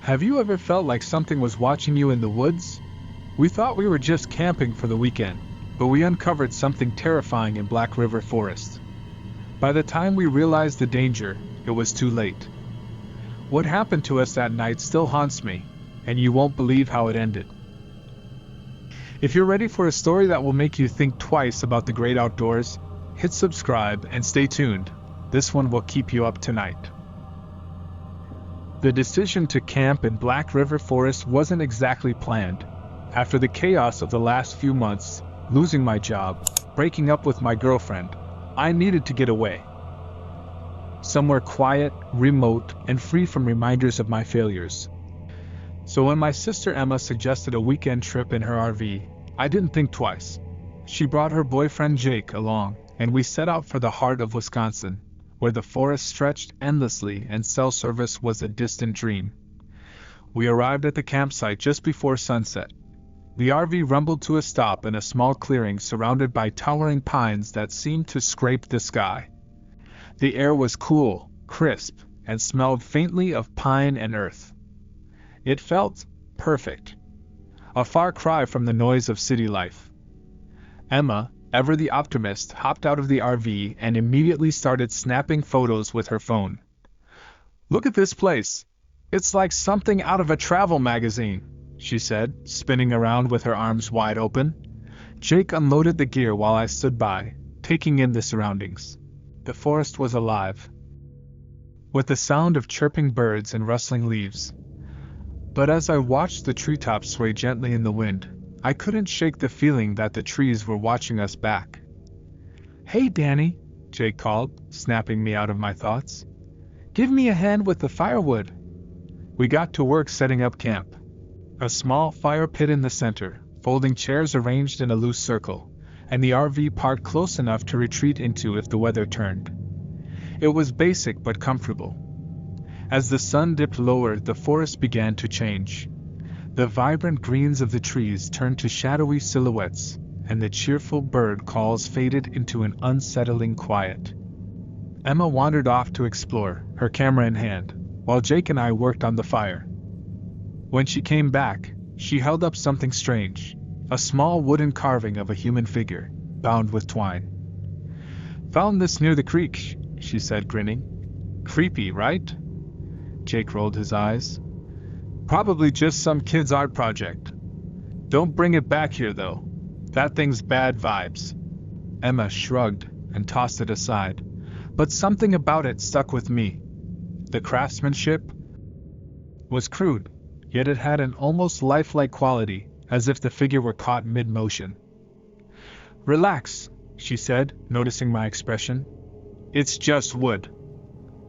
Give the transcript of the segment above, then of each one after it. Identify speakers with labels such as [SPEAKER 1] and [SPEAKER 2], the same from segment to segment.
[SPEAKER 1] Have you ever felt like something was watching you in the woods? We thought we were just camping for the weekend, but we uncovered something terrifying in Black River Forest. By the time we realized the danger, it was too late. What happened to us that night still haunts me, and you won't believe how it ended. If you're ready for a story that will make you think twice about the great outdoors, hit subscribe and stay tuned. This one will keep you up tonight. The decision to camp in Black River Forest wasn't exactly planned. After the chaos of the last few months, losing my job, breaking up with my girlfriend, I needed to get away. Somewhere quiet, remote, and free from reminders of my failures. So when my sister Emma suggested a weekend trip in her RV, I didn't think twice. She brought her boyfriend Jake along, and we set out for the heart of Wisconsin, where the forest stretched endlessly and cell service was a distant dream. We arrived at the campsite just before sunset. The RV rumbled to a stop in a small clearing surrounded by towering pines that seemed to scrape the sky. The air was cool, crisp, and smelled faintly of pine and earth. It felt perfect. A far cry from the noise of city life. Emma, ever the optimist, hopped out of the RV and immediately started snapping photos with her phone. "Look at this place. It's like something out of a travel magazine," she said, spinning around with her arms wide open. Jake unloaded the gear while I stood by, taking in the surroundings. The forest was alive, with the sound of chirping birds and rustling leaves. But as I watched the treetops sway gently in the wind, I couldn't shake the feeling that the trees were watching us back. "Hey, Danny," Jake called, snapping me out of my thoughts. "Give me a hand with the firewood." We got to work setting up camp. A small fire pit in the center, folding chairs arranged in a loose circle, and the RV parked close enough to retreat into if the weather turned. It was basic but comfortable. As the sun dipped lower, the forest began to change. The vibrant greens of the trees turned to shadowy silhouettes, and the cheerful bird calls faded into an unsettling quiet. Emma wandered off to explore, her camera in hand, while Jake and I worked on the fire. When she came back, she held up something strange, a small wooden carving of a human figure, bound with twine. "Found this near the creek," she said, grinning. "Creepy, right?" Jake rolled his eyes. "Probably just some kid's art project. Don't bring it back here, though. That thing's bad vibes." Emma shrugged and tossed it aside, but something about it stuck with me. The craftsmanship was crude, yet it had an almost lifelike quality, as if the figure were caught mid-motion. "Relax," she said, noticing my expression. "It's just wood."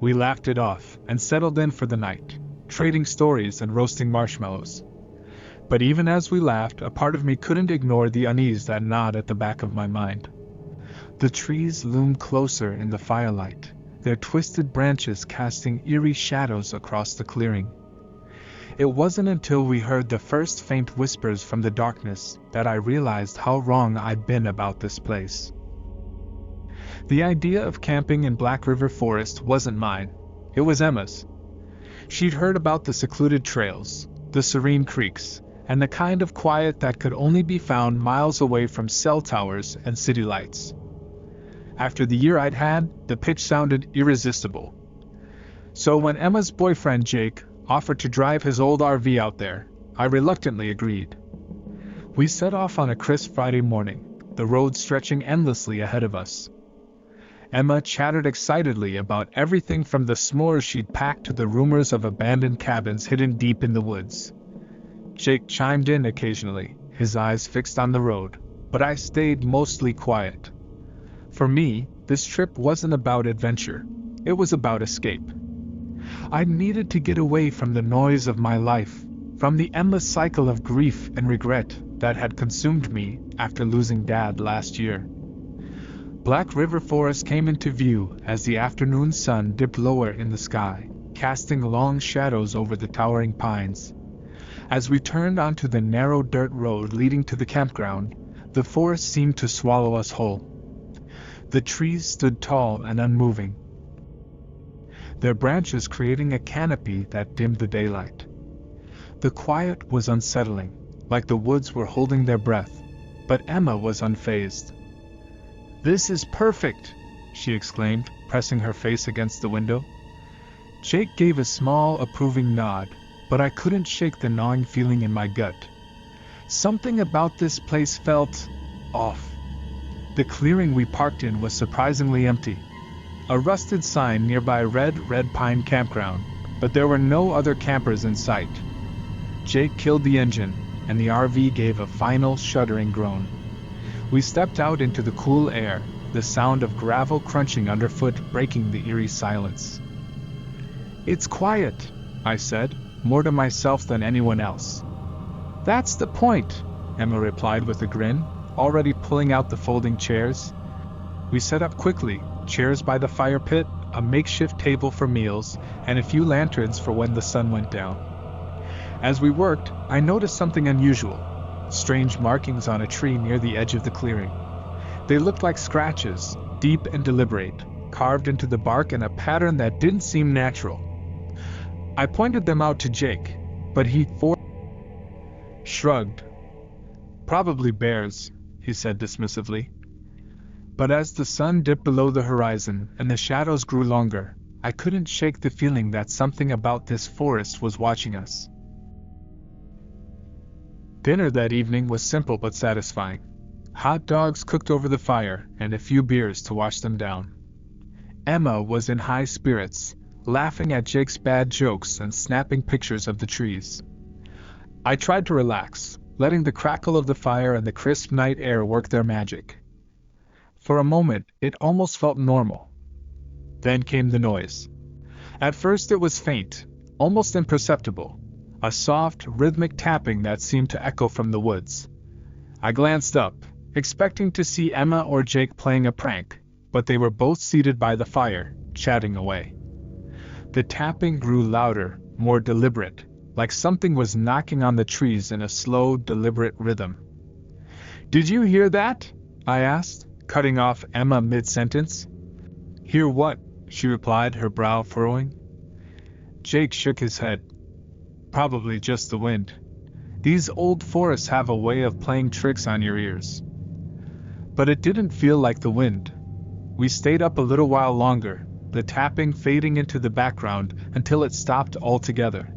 [SPEAKER 1] We laughed it off and settled in for the night, trading stories and roasting marshmallows. But even as we laughed, a part of me couldn't ignore the unease that gnawed at the back of my mind. The trees loomed closer in the firelight, their twisted branches casting eerie shadows across the clearing. It wasn't until we heard the first faint whispers from the darkness that I realized how wrong I'd been about this place. The idea of camping in Black River Forest wasn't mine, it was Emma's. She'd heard about the secluded trails, the serene creeks, and the kind of quiet that could only be found miles away from cell towers and city lights. After the year I'd had, the pitch sounded irresistible. So when Emma's boyfriend Jake offered to drive his old RV out there, I reluctantly agreed. We set off on a crisp Friday morning, the road stretching endlessly ahead of us. Emma chattered excitedly about everything from the s'mores she'd packed to the rumors of abandoned cabins hidden deep in the woods. Jake chimed in occasionally, his eyes fixed on the road, but I stayed mostly quiet. For me, this trip wasn't about adventure, it was about escape. I needed to get away from the noise of my life, from the endless cycle of grief and regret that had consumed me after losing Dad last year. Black River Forest came into view as the afternoon sun dipped lower in the sky, casting long shadows over the towering pines. As we turned onto the narrow dirt road leading to the campground, the forest seemed to swallow us whole. The trees stood tall and unmoving, their branches creating a canopy that dimmed the daylight. The quiet was unsettling, like the woods were holding their breath, but Emma was unfazed. "This is perfect!" she exclaimed, pressing her face against the window. Jake gave a small, approving nod, but I couldn't shake the gnawing feeling in my gut. Something about this place felt off. The clearing we parked in was surprisingly empty. A rusted sign nearby read Red Pine Campground, but there were no other campers in sight. Jake killed the engine, and the RV gave a final shuddering groan. We stepped out into the cool air, the sound of gravel crunching underfoot breaking the eerie silence. "It's quiet," I said, more to myself than anyone else. "That's the point," Emma replied with a grin, already pulling out the folding chairs. We set up quickly, chairs by the fire pit, a makeshift table for meals, and a few lanterns for when the sun went down. As we worked, I noticed something unusual: strange markings on a tree near the edge of the clearing. They looked like scratches, deep and deliberate, carved into the bark in a pattern that didn't seem natural. I pointed them out to Jake, but he shrugged. "Probably bears," he said dismissively. But as the sun dipped below the horizon and the shadows grew longer, I couldn't shake the feeling that something about this forest was watching us. Dinner that evening was simple but satisfying. Hot dogs cooked over the fire, and a few beers to wash them down. Emma was in high spirits, laughing at Jake's bad jokes and snapping pictures of the trees. I tried to relax, letting the crackle of the fire and the crisp night air work their magic. For a moment, it almost felt normal. Then came the noise. At first it was faint, almost imperceptible, a soft, rhythmic tapping that seemed to echo from the woods. I glanced up, expecting to see Emma or Jake playing a prank, but they were both seated by the fire, chatting away. The tapping grew louder, more deliberate, like something was knocking on the trees in a slow, deliberate rhythm. "Did you hear that?" I asked, cutting off Emma mid-sentence. "Hear what?" she replied, her brow furrowing. Jake shook his head. "Probably just the wind. These old forests have a way of playing tricks on your ears." But it didn't feel like the wind. We stayed up a little while longer, the tapping fading into the background until it stopped altogether.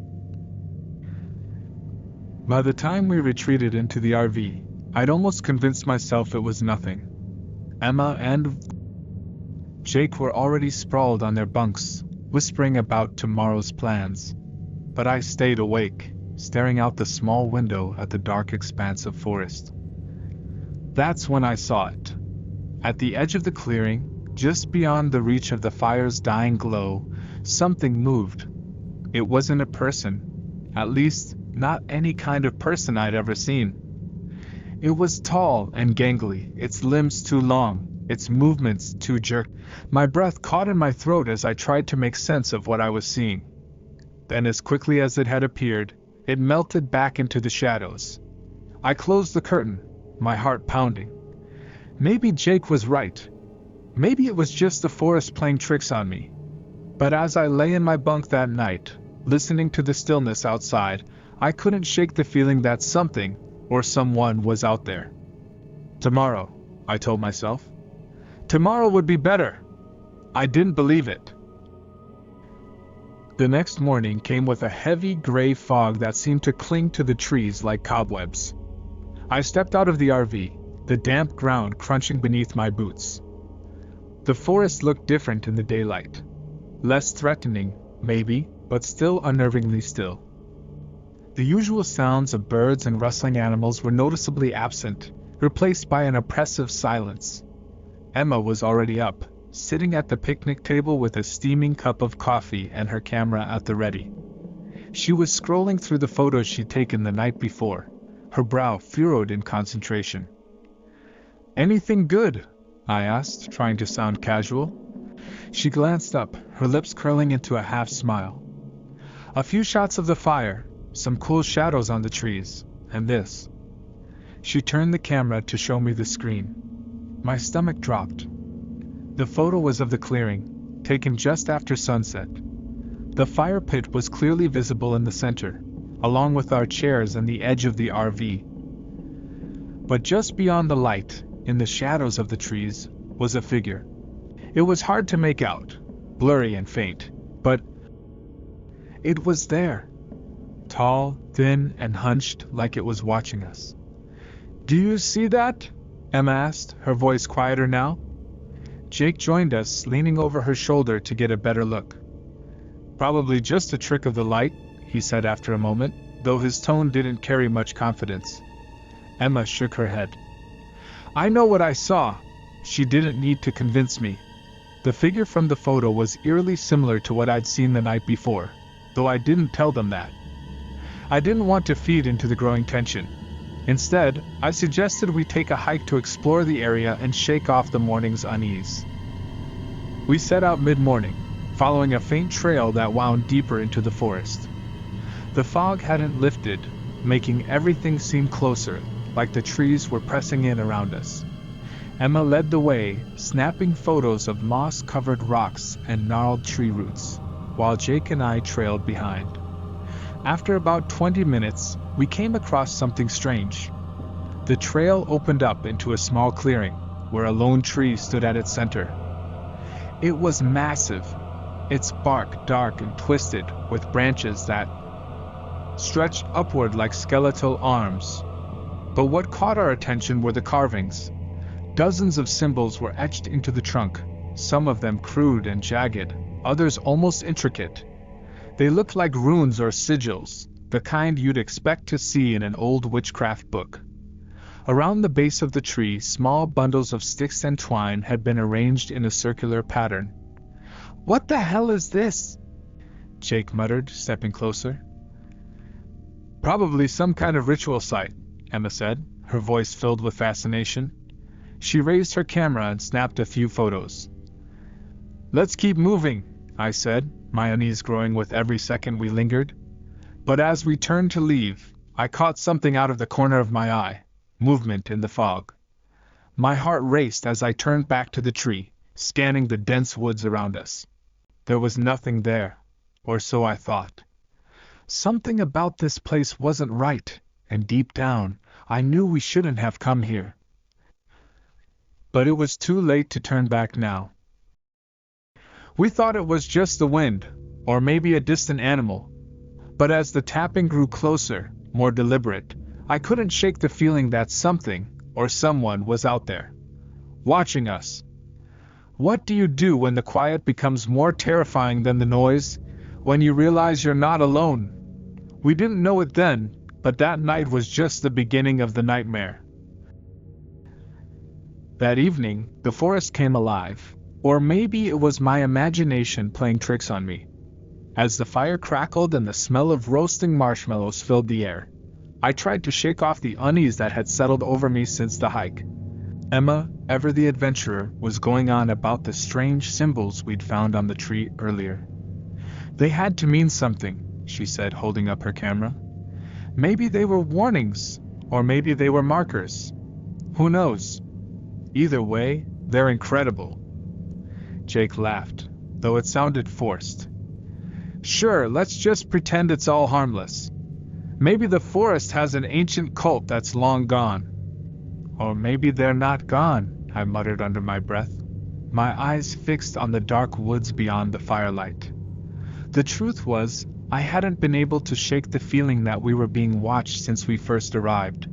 [SPEAKER 1] By the time we retreated into the RV, I'd almost convinced myself it was nothing. Emma and Jake were already sprawled on their bunks, whispering about tomorrow's plans. But I stayed awake, staring out the small window at the dark expanse of forest. That's when I saw it. At the edge of the clearing, just beyond the reach of the fire's dying glow, something moved. It wasn't a person, at least not any kind of person I'd ever seen. It was tall and gangly, its limbs too long, its movements too jerked. My breath caught in my throat as I tried to make sense of what I was seeing. Then, as quickly as it had appeared, it melted back into the shadows. I closed the curtain, my heart pounding. Maybe Jake was right. Maybe it was just the forest playing tricks on me. But as I lay in my bunk that night, listening to the stillness outside, I couldn't shake the feeling that something, or someone, was out there. Tomorrow, I told myself. Tomorrow would be better. I didn't believe it. The next morning came with a heavy gray fog that seemed to cling to the trees like cobwebs. I stepped out of the RV, the damp ground crunching beneath my boots. The forest looked different in the daylight. Less threatening, maybe, but still unnervingly still. The usual sounds of birds and rustling animals were noticeably absent, replaced by an oppressive silence. Emma was already up, sitting at the picnic table with a steaming cup of coffee and her camera at the ready. She was scrolling through the photos she'd taken the night before, her brow furrowed in concentration. "Anything good?" I asked, trying to sound casual. She glanced up, her lips curling into a half-smile. "A few shots of the fire, some cool shadows on the trees, and this." She turned the camera to show me the screen. My stomach dropped. The photo was of the clearing, taken just after sunset. The fire pit was clearly visible in the center, along with our chairs and the edge of the RV. But just beyond the light, in the shadows of the trees, was a figure. It was hard to make out, blurry and faint, but it was there. Tall, thin, and hunched like it was watching us. "Do you see that?" Emma asked, her voice quieter now. Jake joined us, leaning over her shoulder to get a better look. "Probably just a trick of the light," he said after a moment, though his tone didn't carry much confidence. Emma shook her head. "I know what I saw." She didn't need to convince me. The figure from the photo was eerily similar to what I'd seen the night before, though I didn't tell them that. I didn't want to feed into the growing tension. Instead, I suggested we take a hike to explore the area and shake off the morning's unease. We set out mid-morning, following a faint trail that wound deeper into the forest. The fog hadn't lifted, making everything seem closer, like the trees were pressing in around us. Emma led the way, snapping photos of moss-covered rocks and gnarled tree roots, while Jake and I trailed behind. After about 20 minutes, we came across something strange. The trail opened up into a small clearing, where a lone tree stood at its center. It was massive, its bark dark and twisted, with branches that stretched upward like skeletal arms. But what caught our attention were the carvings. Dozens of symbols were etched into the trunk, some of them crude and jagged, others almost intricate. They looked like runes or sigils, the kind you'd expect to see in an old witchcraft book. Around the base of the tree, small bundles of sticks and twine had been arranged in a circular pattern. "What the hell is this?" Jake muttered, stepping closer. "Probably some kind of ritual site," Emma said, her voice filled with fascination. She raised her camera and snapped a few photos. "Let's keep moving," I said, my unease growing with every second we lingered. But as we turned to leave, I caught something out of the corner of my eye, movement in the fog. My heart raced as I turned back to the tree, scanning the dense woods around us. There was nothing there, or so I thought. Something about this place wasn't right, and deep down, I knew we shouldn't have come here. But it was too late to turn back now. We thought it was just the wind, or maybe a distant animal. But as the tapping grew closer, more deliberate, I couldn't shake the feeling that something, or someone, was out there, watching us. What do you do when the quiet becomes more terrifying than the noise? When you realize you're not alone? We didn't know it then, but that night was just the beginning of the nightmare. That evening, the forest came alive, or maybe it was my imagination playing tricks on me. As the fire crackled and the smell of roasting marshmallows filled the air, I tried to shake off the unease that had settled over me since the hike. Emma, ever the adventurer, was going on about the strange symbols we'd found on the tree earlier. "They had to mean something," she said, holding up her camera. "Maybe they were warnings, or maybe they were markers. Who knows? Either way, they're incredible." Jake laughed, though it sounded forced. "Sure, let's just pretend it's all harmless. Maybe the forest has an ancient cult that's long gone." "Or maybe they're not gone," I muttered under my breath, my eyes fixed on the dark woods beyond the firelight. The truth was, I hadn't been able to shake the feeling that we were being watched since we first arrived.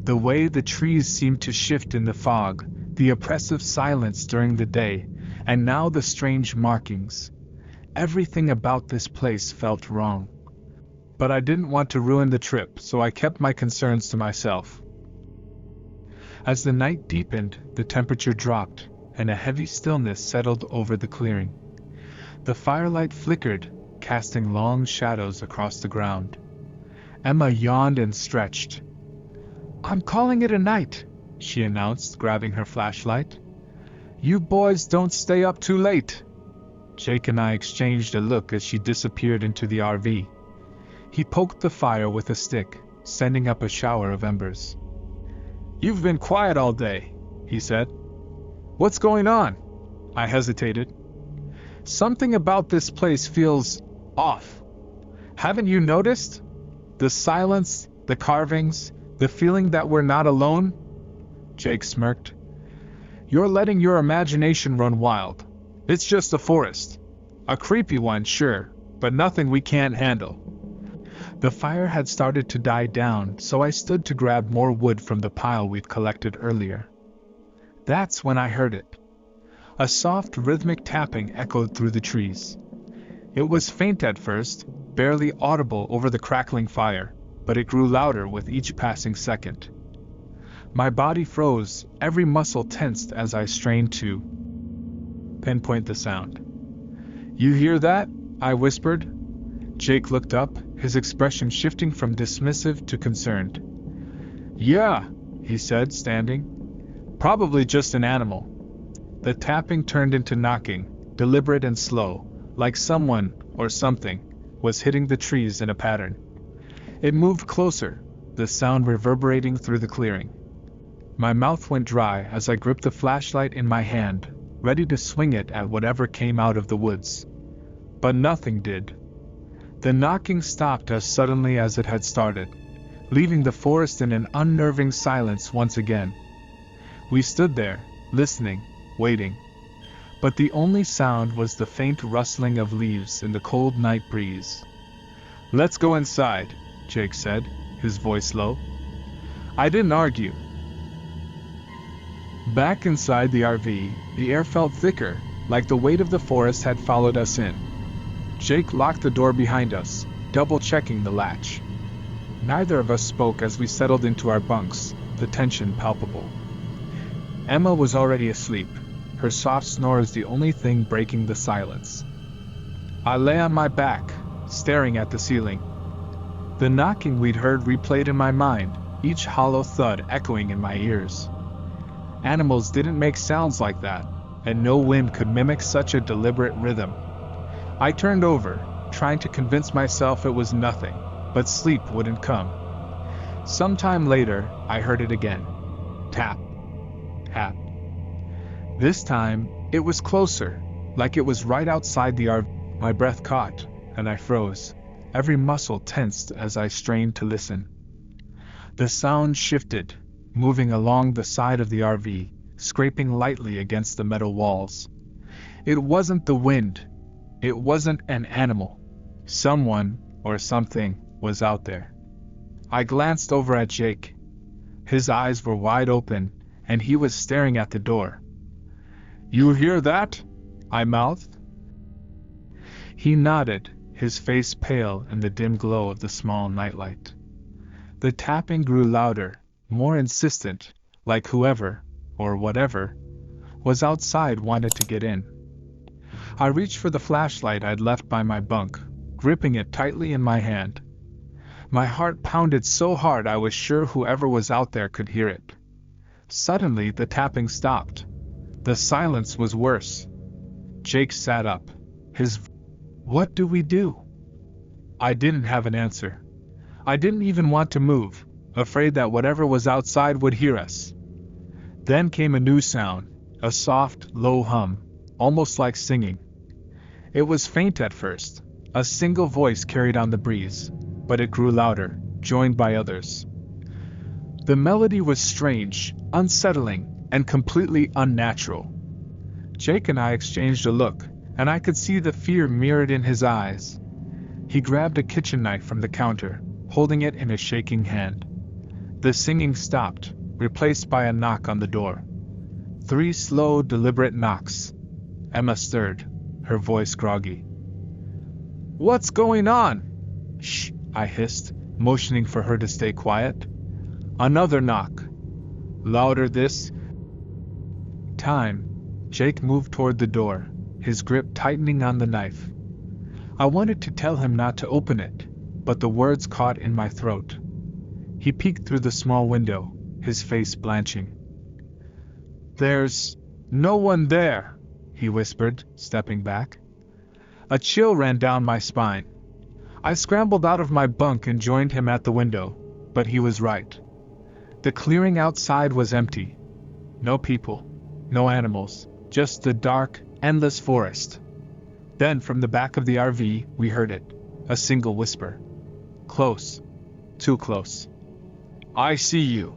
[SPEAKER 1] The way the trees seemed to shift in the fog, the oppressive silence during the day, and now the strange markings. Everything about this place felt wrong. But I didn't want to ruin the trip, so I kept my concerns to myself. As the night deepened, the temperature dropped, and a heavy stillness settled over the clearing. The firelight flickered, casting long shadows across the ground. Emma yawned and stretched. "I'm calling it a night," she announced, grabbing her flashlight. "You boys don't stay up too late." Jake and I exchanged a look as she disappeared into the RV. He poked the fire with a stick, sending up a shower of embers. "You've been quiet all day," he said. "What's going on?" I hesitated. "Something about this place feels off. Haven't you noticed?" The silence, the carvings, the feeling that we're not alone? Jake smirked. You're letting your imagination run wild. It's just a forest. A creepy one, sure, but nothing we can't handle. The fire had started to die down, so I stood to grab more wood from the pile we'd collected earlier. That's when I heard it. A soft, rhythmic tapping echoed through the trees. It was faint at first, barely audible over the crackling fire, but it grew louder with each passing second. My body froze, every muscle tensed as I strained to pinpoint the sound. You hear that? I whispered. Jake looked up, his expression shifting from dismissive to concerned. Yeah, he said, standing. Probably just an animal. The tapping turned into knocking, deliberate and slow, like someone, or something, was hitting the trees in a pattern. It moved closer, the sound reverberating through the clearing. My mouth went dry as I gripped the flashlight in my hand, ready to swing it at whatever came out of the woods. But nothing did. The knocking stopped as suddenly as it had started, leaving the forest in an unnerving silence once again. We stood there, listening, waiting. But the only sound was the faint rustling of leaves in the cold night breeze. Let's go inside, Jake said, his voice low. I didn't argue. Back inside the RV, the air felt thicker, like the weight of the forest had followed us in. Jake locked the door behind us, double-checking the latch. Neither of us spoke as we settled into our bunks, the tension palpable. Emma was already asleep, her soft snores the only thing breaking the silence. I lay on my back, staring at the ceiling. The knocking we'd heard replayed in my mind, each hollow thud echoing in my ears. Animals didn't make sounds like that, and no wind could mimic such a deliberate rhythm. I turned over, trying to convince myself it was nothing, but sleep wouldn't come. Sometime later, I heard it again. Tap. Tap. This time, it was closer, like it was right outside the RV. My breath caught, and I froze, every muscle tensed as I strained to listen. The sound shifted, moving along the side of the RV, scraping lightly against the metal walls. It wasn't the wind. It wasn't an animal. Someone, or something, was out there. I glanced over at Jake. His eyes were wide open, and he was staring at the door. You hear that? I mouthed. He nodded, his face pale in the dim glow of the small nightlight. The tapping grew louder, more insistent, like whoever, or whatever, was outside wanted to get in. I reached for the flashlight I'd left by my bunk, gripping it tightly in my hand. My heart pounded so hard I was sure whoever was out there could hear it. Suddenly the tapping stopped. The silence was worse. Jake sat up. What do we do? I didn't have an answer. I didn't even want to move, afraid that whatever was outside would hear us. Then came a new sound, a soft, low hum, almost like singing. It was faint at first, a single voice carried on the breeze, but it grew louder, joined by others. The melody was strange, unsettling, and completely unnatural. Jake and I exchanged a look, and I could see the fear mirrored in his eyes. He grabbed a kitchen knife from the counter, holding it in a shaking hand. The singing stopped, replaced by a knock on the door. 3 slow, deliberate knocks. Emma stirred, her voice groggy. What's going on? Shh, I hissed, motioning for her to stay quiet. Another knock. Louder this time. Jake moved toward the door, his grip tightening on the knife. I wanted to tell him not to open it, but the words caught in my throat. He peeked through the small window, his face blanching. There's no one there, he whispered, stepping back. A chill ran down my spine. I scrambled out of my bunk and joined him at the window, but he was right. The clearing outside was empty. No people, no animals, just the dark, endless forest. Then from the back of the RV, we heard it, a single whisper. Close, too close. I see you.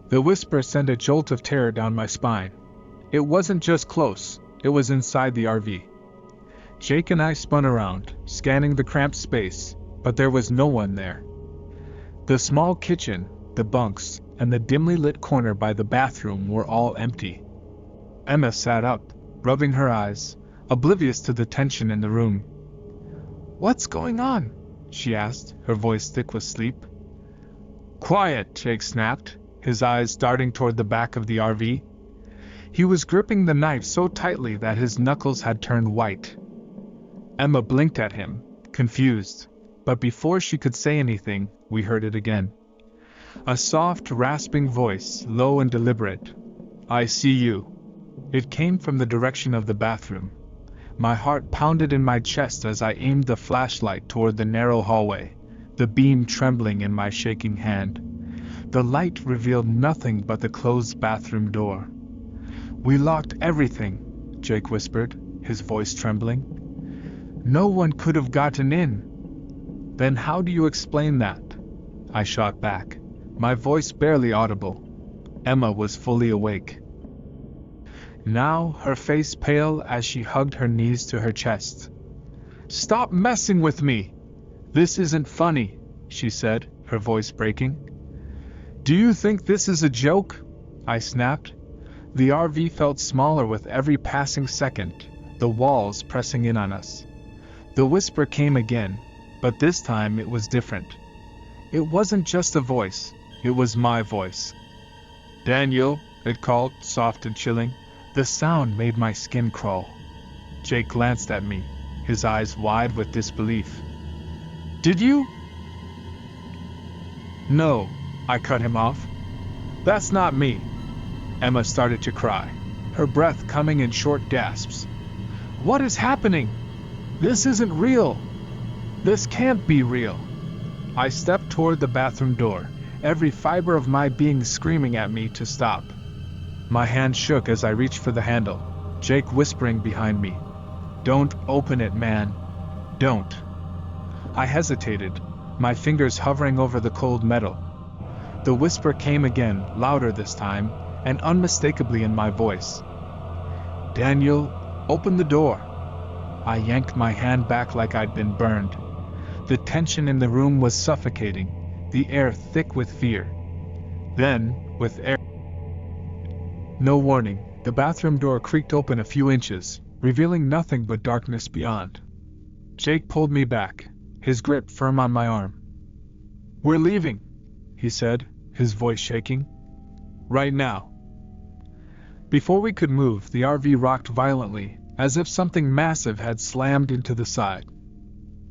[SPEAKER 1] The whisper sent a jolt of terror down my spine. It wasn't just close, it was inside the RV. Jake and I spun around, scanning the cramped space, but there was no one there. The small kitchen, the bunks, and the dimly lit corner by the bathroom were all empty. Emma sat up, rubbing her eyes, oblivious to the tension in the room. "What's going on?" she asked, her voice thick with sleep. "Quiet," Jake snapped, his eyes darting toward the back of the RV. He was gripping the knife so tightly that his knuckles had turned white. Emma blinked at him, confused, but before she could say anything, we heard it again. A soft, rasping voice, low and deliberate. "I see you." It came from the direction of the bathroom. My heart pounded in my chest as I aimed the flashlight toward the narrow hallway, the beam trembling in my shaking hand. The light revealed nothing but the closed bathroom door. "We locked everything," Jake whispered, his voice trembling. "No one could have gotten in." "Then how do you explain that?" I shot back, my voice barely audible. Emma was fully awake. Now, her face pale as she hugged her knees to her chest. "Stop messing with me! This isn't funny," she said, her voice breaking. "Do you think this is a joke?" I snapped. The RV felt smaller with every passing second, the walls pressing in on us. The whisper came again, but this time it was different. It wasn't just a voice, it was my voice. "Daniel," it called, soft and chilling. The sound made my skin crawl. Jake glanced at me, his eyes wide with disbelief. "Did you?" "No," I cut him off. "That's not me." Emma started to cry, her breath coming in short gasps. "What is happening? This isn't real. This can't be real." I stepped toward the bathroom door, every fiber of my being screaming at me to stop. My hand shook as I reached for the handle, Jake whispering behind me, "Don't open it, man. Don't." I hesitated, my fingers hovering over the cold metal. The whisper came again, louder this time, and unmistakably in my voice. "Daniel, open the door." I yanked my hand back like I'd been burned. The tension in the room was suffocating, the air thick with fear. Then, with no warning, the bathroom door creaked open a few inches, revealing nothing but darkness beyond. Jake pulled me back, his grip firm on my arm. "We're leaving," he said, his voice shaking. "Right now." Before we could move, the RV rocked violently, as if something massive had slammed into the side.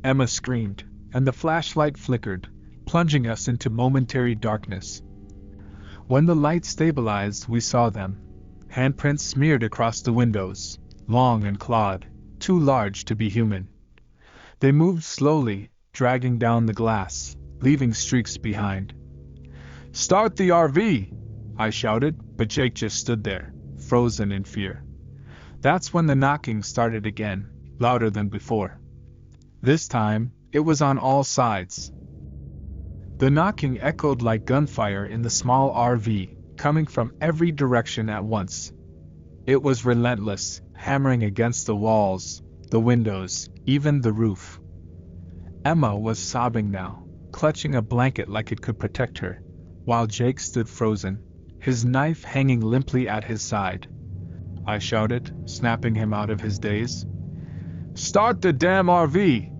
[SPEAKER 1] Emma screamed, and the flashlight flickered, plunging us into momentary darkness. When the light stabilized, we saw them. Handprints smeared across the windows, long and clawed, too large to be human. They moved slowly, dragging down the glass, leaving streaks behind. "Start the RV!" I shouted, but Jake just stood there, frozen in fear. That's when the knocking started again, louder than before. This time, it was on all sides. The knocking echoed like gunfire in the small RV, coming from every direction at once. It was relentless, hammering against the walls, the windows, even the roof. Emma was sobbing now, clutching a blanket like it could protect her, while Jake stood frozen, his knife hanging limply at his side. I shouted, snapping him out of his daze. "Start the damn RV!"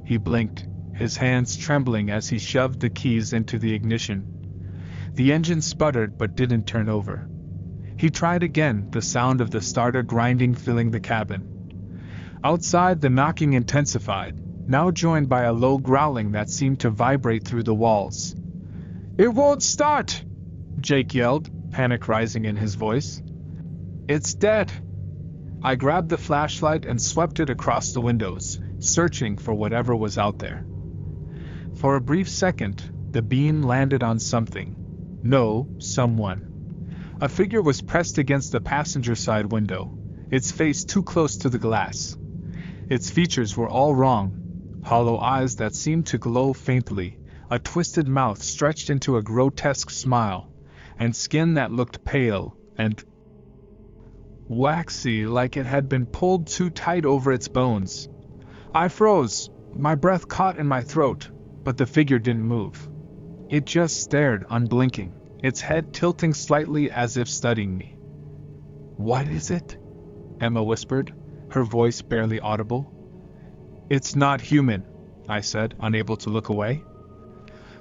[SPEAKER 1] He blinked, his hands trembling as he shoved the keys into the ignition. The engine sputtered but didn't turn over. He tried again, the sound of the starter grinding filling the cabin. Outside, the knocking intensified, now joined by a low growling that seemed to vibrate through the walls. "It won't start!" Jake yelled, panic rising in his voice. "It's dead!" I grabbed the flashlight and swept it across the windows, searching for whatever was out there. For a brief second, the beam landed on something. No, someone. A figure was pressed against the passenger side window, its face too close to the glass. Its features were all wrong. Hollow eyes that seemed to glow faintly, a twisted mouth stretched into a grotesque smile, and skin that looked pale and waxy like it had been pulled too tight over its bones. I froze, my breath caught in my throat, but the figure didn't move. It just stared, unblinking, its head tilting slightly as if studying me. "What is it?" Emma whispered, her voice barely audible. "It's not human," I said, unable to look away.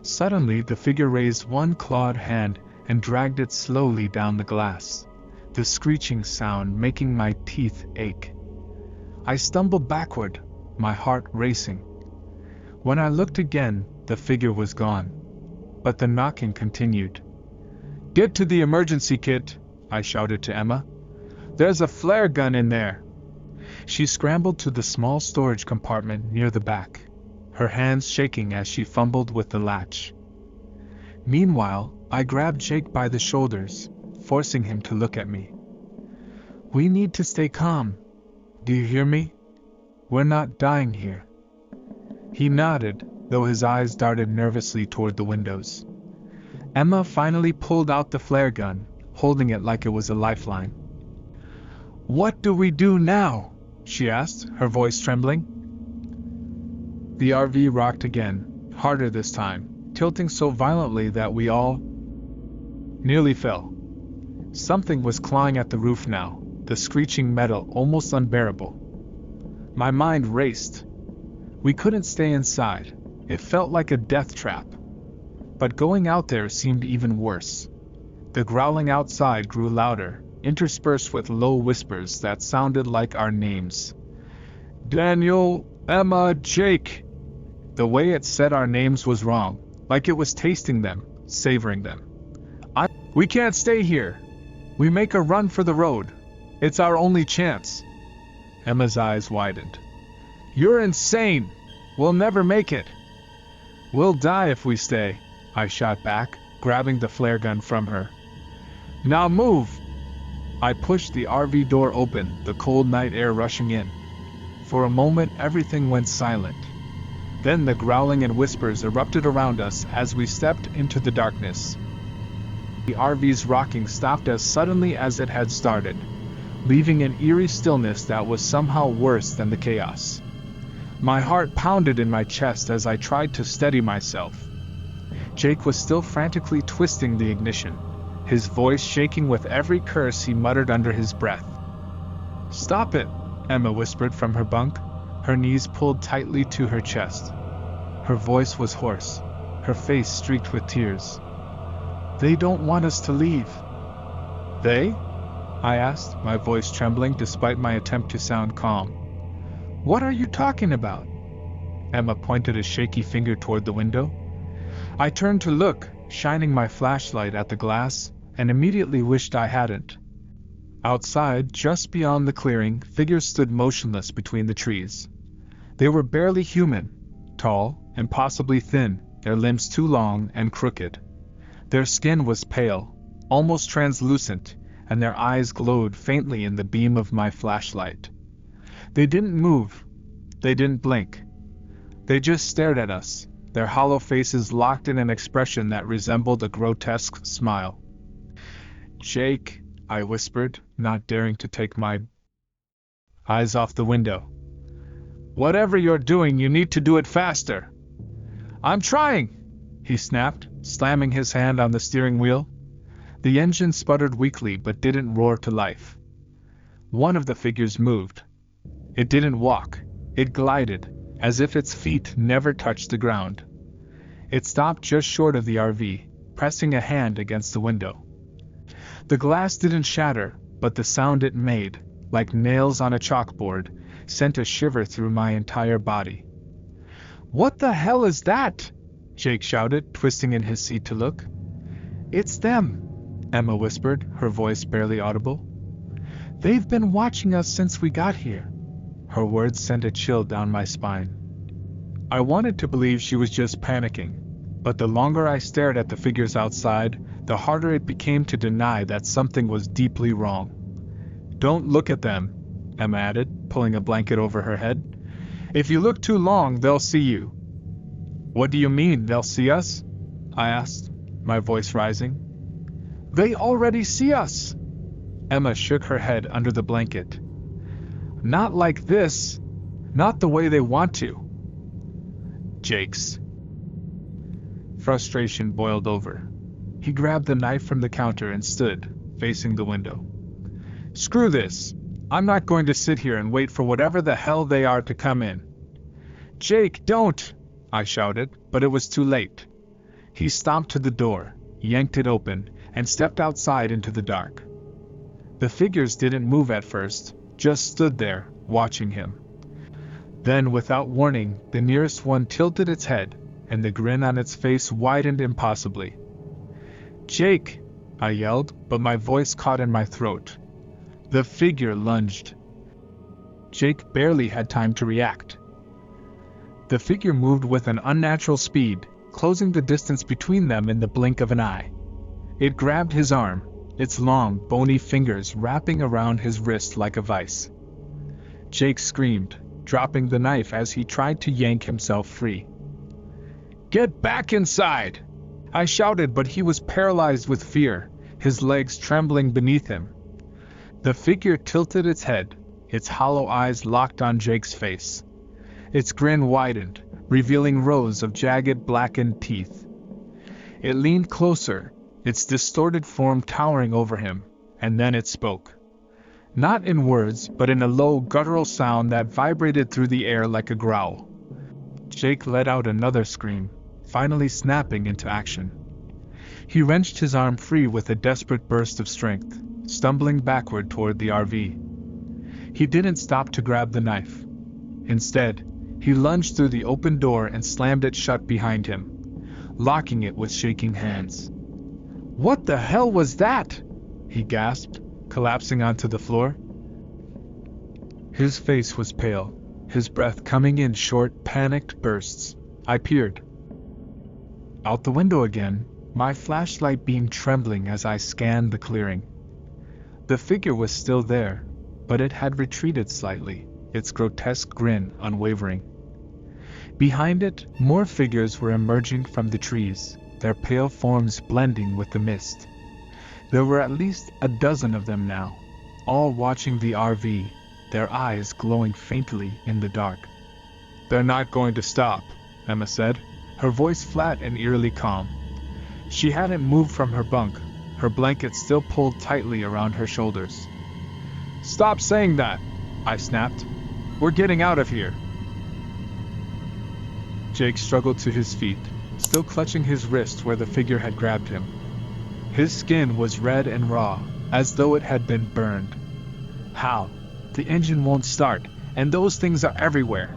[SPEAKER 1] Suddenly, the figure raised one clawed hand and dragged it slowly down the glass, the screeching sound making my teeth ache. I stumbled backward, my heart racing. When I looked again, the figure was gone, but the knocking continued. "Get to the emergency kit," I shouted to Emma. "There's a flare gun in there." She scrambled to the small storage compartment near the back, her hands shaking as she fumbled with the latch. Meanwhile, I grabbed Jake by the shoulders, forcing him to look at me. "We need to stay calm. Do you hear me? We're not dying here." He nodded, though his eyes darted nervously toward the windows. Emma finally pulled out the flare gun, holding it like it was a lifeline. "What do we do now?" she asked, her voice trembling. The RV rocked again, harder this time, tilting so violently that we all nearly fell. Something was clawing at the roof now, the screeching metal almost unbearable. My mind raced. We couldn't stay inside. It felt like a death trap. But going out there seemed even worse. The growling outside grew louder, interspersed with low whispers that sounded like our names. "Daniel, Emma, Jake." The way it said our names was wrong, like it was tasting them, savoring them. "We can't stay here. We make a run for the road. It's our only chance." Emma's eyes widened. "You're insane. We'll never make it." "We'll die if we stay," I shot back, grabbing the flare gun from her. "Now move!" I pushed the RV door open, the cold night air rushing in. For a moment everything went silent. Then the growling and whispers erupted around us as we stepped into the darkness. The RV's rocking stopped as suddenly as it had started, leaving an eerie stillness that was somehow worse than the chaos. My heart pounded in my chest as I tried to steady myself. Jake was still frantically twisting the ignition, his voice shaking with every curse he muttered under his breath. "Stop it," Emma whispered from her bunk, her knees pulled tightly to her chest. Her voice was hoarse, her face streaked with tears. "They don't want us to leave." "They?" I asked, my voice trembling despite my attempt to sound calm. "What are you talking about?" Emma pointed a shaky finger toward the window. I turned to look, shining my flashlight at the glass, and immediately wished I hadn't. Outside, just beyond the clearing, figures stood motionless between the trees. They were barely human, tall, and possibly thin, their limbs too long and crooked. Their skin was pale, almost translucent, and their eyes glowed faintly in the beam of my flashlight. They didn't move. They didn't blink. They just stared at us, their hollow faces locked in an expression that resembled a grotesque smile. "Jake," I whispered, not daring to take my eyes off the window. "Whatever you're doing, you need to do it faster." "I'm trying," he snapped, slamming his hand on the steering wheel. The engine sputtered weakly but didn't roar to life. One of the figures moved. It didn't walk. It glided, as if its feet never touched the ground. It stopped just short of the RV, pressing a hand against the window. The glass didn't shatter, but the sound it made, like nails on a chalkboard, sent a shiver through my entire body. "What the hell is that?" Jake shouted, twisting in his seat to look. "It's them," Emma whispered, her voice barely audible. "They've been watching us since we got here." Her words sent a chill down my spine. I wanted to believe she was just panicking, but the longer I stared at the figures outside, the harder it became to deny that something was deeply wrong. "Don't look at them," Emma added, pulling a blanket over her head. "If you look too long, they'll see you." What do you mean, they'll see us? I asked, my voice rising. They already see us! Emma shook her head under the blanket. Not like this. Not the way they want to. Jake's frustration boiled over. He grabbed the knife from the counter and stood, facing the window. Screw this. I'm not going to sit here and wait for whatever the hell they are to come in. Jake, don't! I shouted, but it was too late. He stomped to the door, yanked it open, and stepped outside into the dark. The figures didn't move at first, just stood there, watching him. Then, without warning, the nearest one tilted its head, and the grin on its face widened impossibly. Jake! I yelled, but my voice caught in my throat. The figure lunged. Jake barely had time to react. The figure moved with an unnatural speed, closing the distance between them in the blink of an eye. It grabbed his arm, its long, bony fingers wrapping around his wrist like a vice. Jake screamed, dropping the knife as he tried to yank himself free. Get back inside! I shouted, but he was paralyzed with fear, his legs trembling beneath him. The figure tilted its head, its hollow eyes locked on Jake's face. Its grin widened, revealing rows of jagged, blackened teeth. It leaned closer, its distorted form towering over him, and then it spoke. Not in words, but in a low, guttural sound that vibrated through the air like a growl. Jake let out another scream, finally snapping into action. He wrenched his arm free with a desperate burst of strength, stumbling backward toward the RV. He didn't stop to grab the knife. Instead, he lunged through the open door and slammed it shut behind him, locking it with shaking hands. What the hell was that? He gasped, collapsing onto the floor. His face was pale, his breath coming in short, panicked bursts. I peered out the window again, my flashlight beam trembling as I scanned the clearing. The figure was still there, but it had retreated slightly, its grotesque grin unwavering. Behind it, more figures were emerging from the trees, their pale forms blending with the mist. There were at least a dozen of them now, all watching the RV, their eyes glowing faintly in the dark. They're not going to stop, Emma said, her voice flat and eerily calm. She hadn't moved from her bunk, her blanket still pulled tightly around her shoulders. Stop saying that, I snapped. We're getting out of here. Jake struggled to his feet, still clutching his wrist where the figure had grabbed him. His skin was red and raw, as though it had been burned. How? The engine won't start, and those things are everywhere.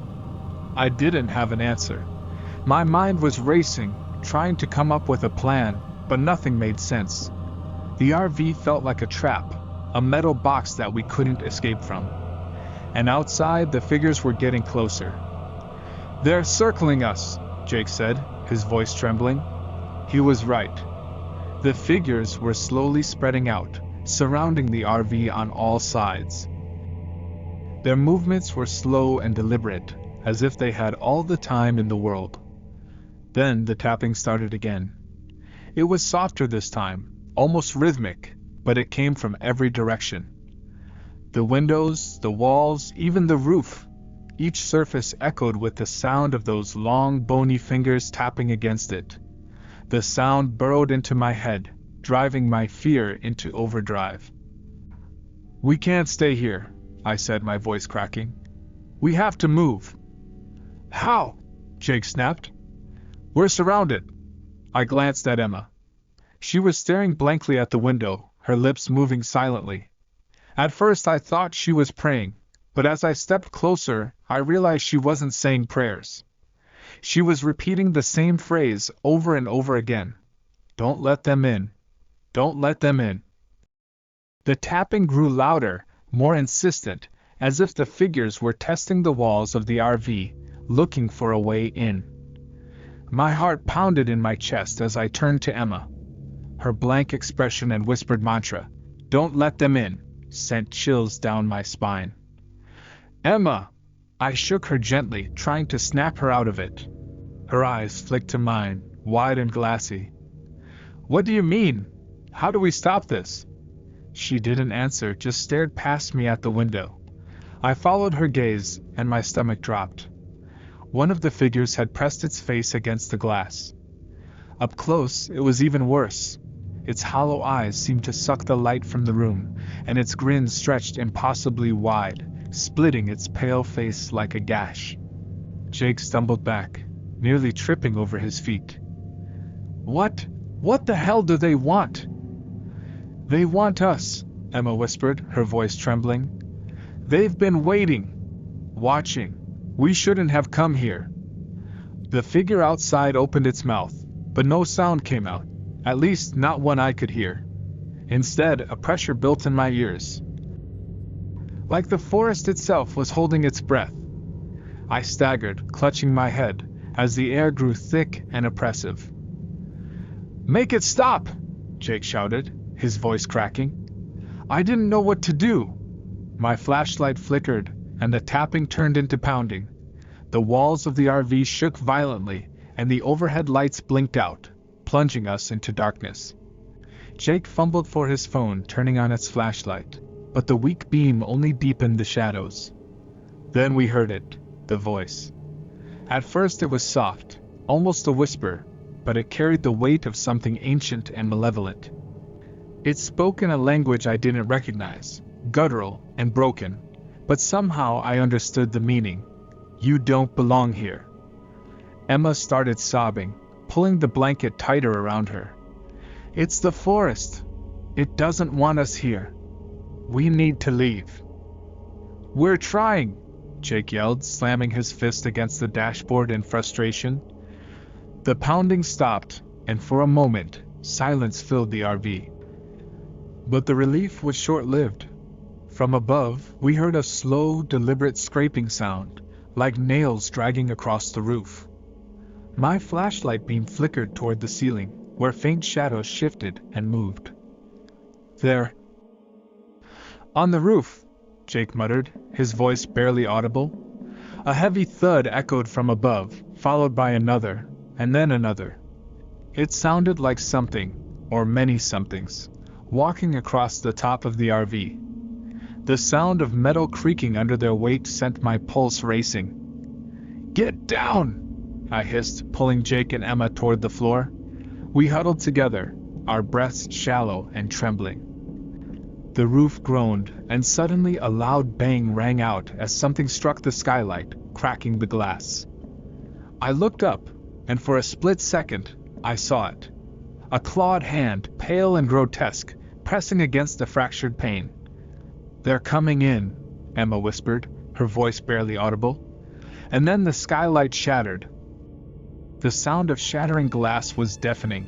[SPEAKER 1] I didn't have an answer. My mind was racing, trying to come up with a plan, but nothing made sense. The RV felt like a trap, a metal box that we couldn't escape from. And outside, the figures were getting closer. They're circling us, Jake said, his voice trembling. He was right. The figures were slowly spreading out, surrounding the RV on all sides. Their movements were slow and deliberate, as if they had all the time in the world. Then the tapping started again. It was softer this time, almost rhythmic, but it came from every direction. The windows, the walls, even the roof. Each surface echoed with the sound of those long, bony fingers tapping against it. The sound burrowed into my head, driving my fear into overdrive. We can't stay here, I said, my voice cracking. We have to move. How? Jake snapped. We're surrounded. I glanced at Emma. She was staring blankly at the window, her lips moving silently. At first I thought she was praying, but as I stepped closer, I realized she wasn't saying prayers. She was repeating the same phrase over and over again. Don't let them in. Don't let them in. The tapping grew louder, more insistent, as if the figures were testing the walls of the RV, looking for a way in. My heart pounded in my chest as I turned to Emma. Her blank expression and whispered mantra, "Don't let them in," sent chills down my spine. Emma! I shook her gently, trying to snap her out of it. Her eyes flicked to mine, wide and glassy. "What do you mean? How do we stop this?" She didn't answer, just stared past me at the window. I followed her gaze, and my stomach dropped. One of the figures had pressed its face against the glass. Up close, it was even worse. Its hollow eyes seemed to suck the light from the room, and its grin stretched impossibly wide, splitting its pale face like a gash. Jake stumbled back, nearly tripping over his feet. What the hell do they want?" "They want us," Emma whispered, her voice trembling. "They've been waiting. Watching. We shouldn't have come here." The figure outside opened its mouth, but no sound came out, at least not one I could hear. Instead, a pressure built in my ears, like the forest itself was holding its breath. I staggered, clutching my head, as the air grew thick and oppressive. "Make it stop!" Jake shouted, his voice cracking. I didn't know what to do. My flashlight flickered, and the tapping turned into pounding. The walls of the RV shook violently, and the overhead lights blinked out, plunging us into darkness. Jake fumbled for his phone, turning on its flashlight, but the weak beam only deepened the shadows. Then we heard it, the voice. At first it was soft, almost a whisper, but it carried the weight of something ancient and malevolent. It spoke in a language I didn't recognize, guttural and broken, but somehow I understood the meaning. "You don't belong here." Emma started sobbing, pulling the blanket tighter around her. "It's the forest. It doesn't want us here. We need to leave." "We're trying," Jake yelled, slamming his fist against the dashboard in frustration. The pounding stopped, and for a moment, silence filled the RV. But the relief was short-lived. From above, we heard a slow, deliberate scraping sound, like nails dragging across the roof. My flashlight beam flickered toward the ceiling, where faint shadows shifted and moved. "There." "On the roof," Jake muttered, his voice barely audible. A heavy thud echoed from above, followed by another, and then another. It sounded like something, or many somethings, walking across the top of the RV. The sound of metal creaking under their weight sent my pulse racing. "Get down!" I hissed, pulling Jake and Emma toward the floor. We huddled together, our breaths shallow and trembling. The roof groaned, and suddenly a loud bang rang out as something struck the skylight, cracking the glass. I looked up, and for a split second, I saw it. A clawed hand, pale and grotesque, pressing against the fractured pane. "They're coming in," Emma whispered, her voice barely audible. And then the skylight shattered. The sound of shattering glass was deafening.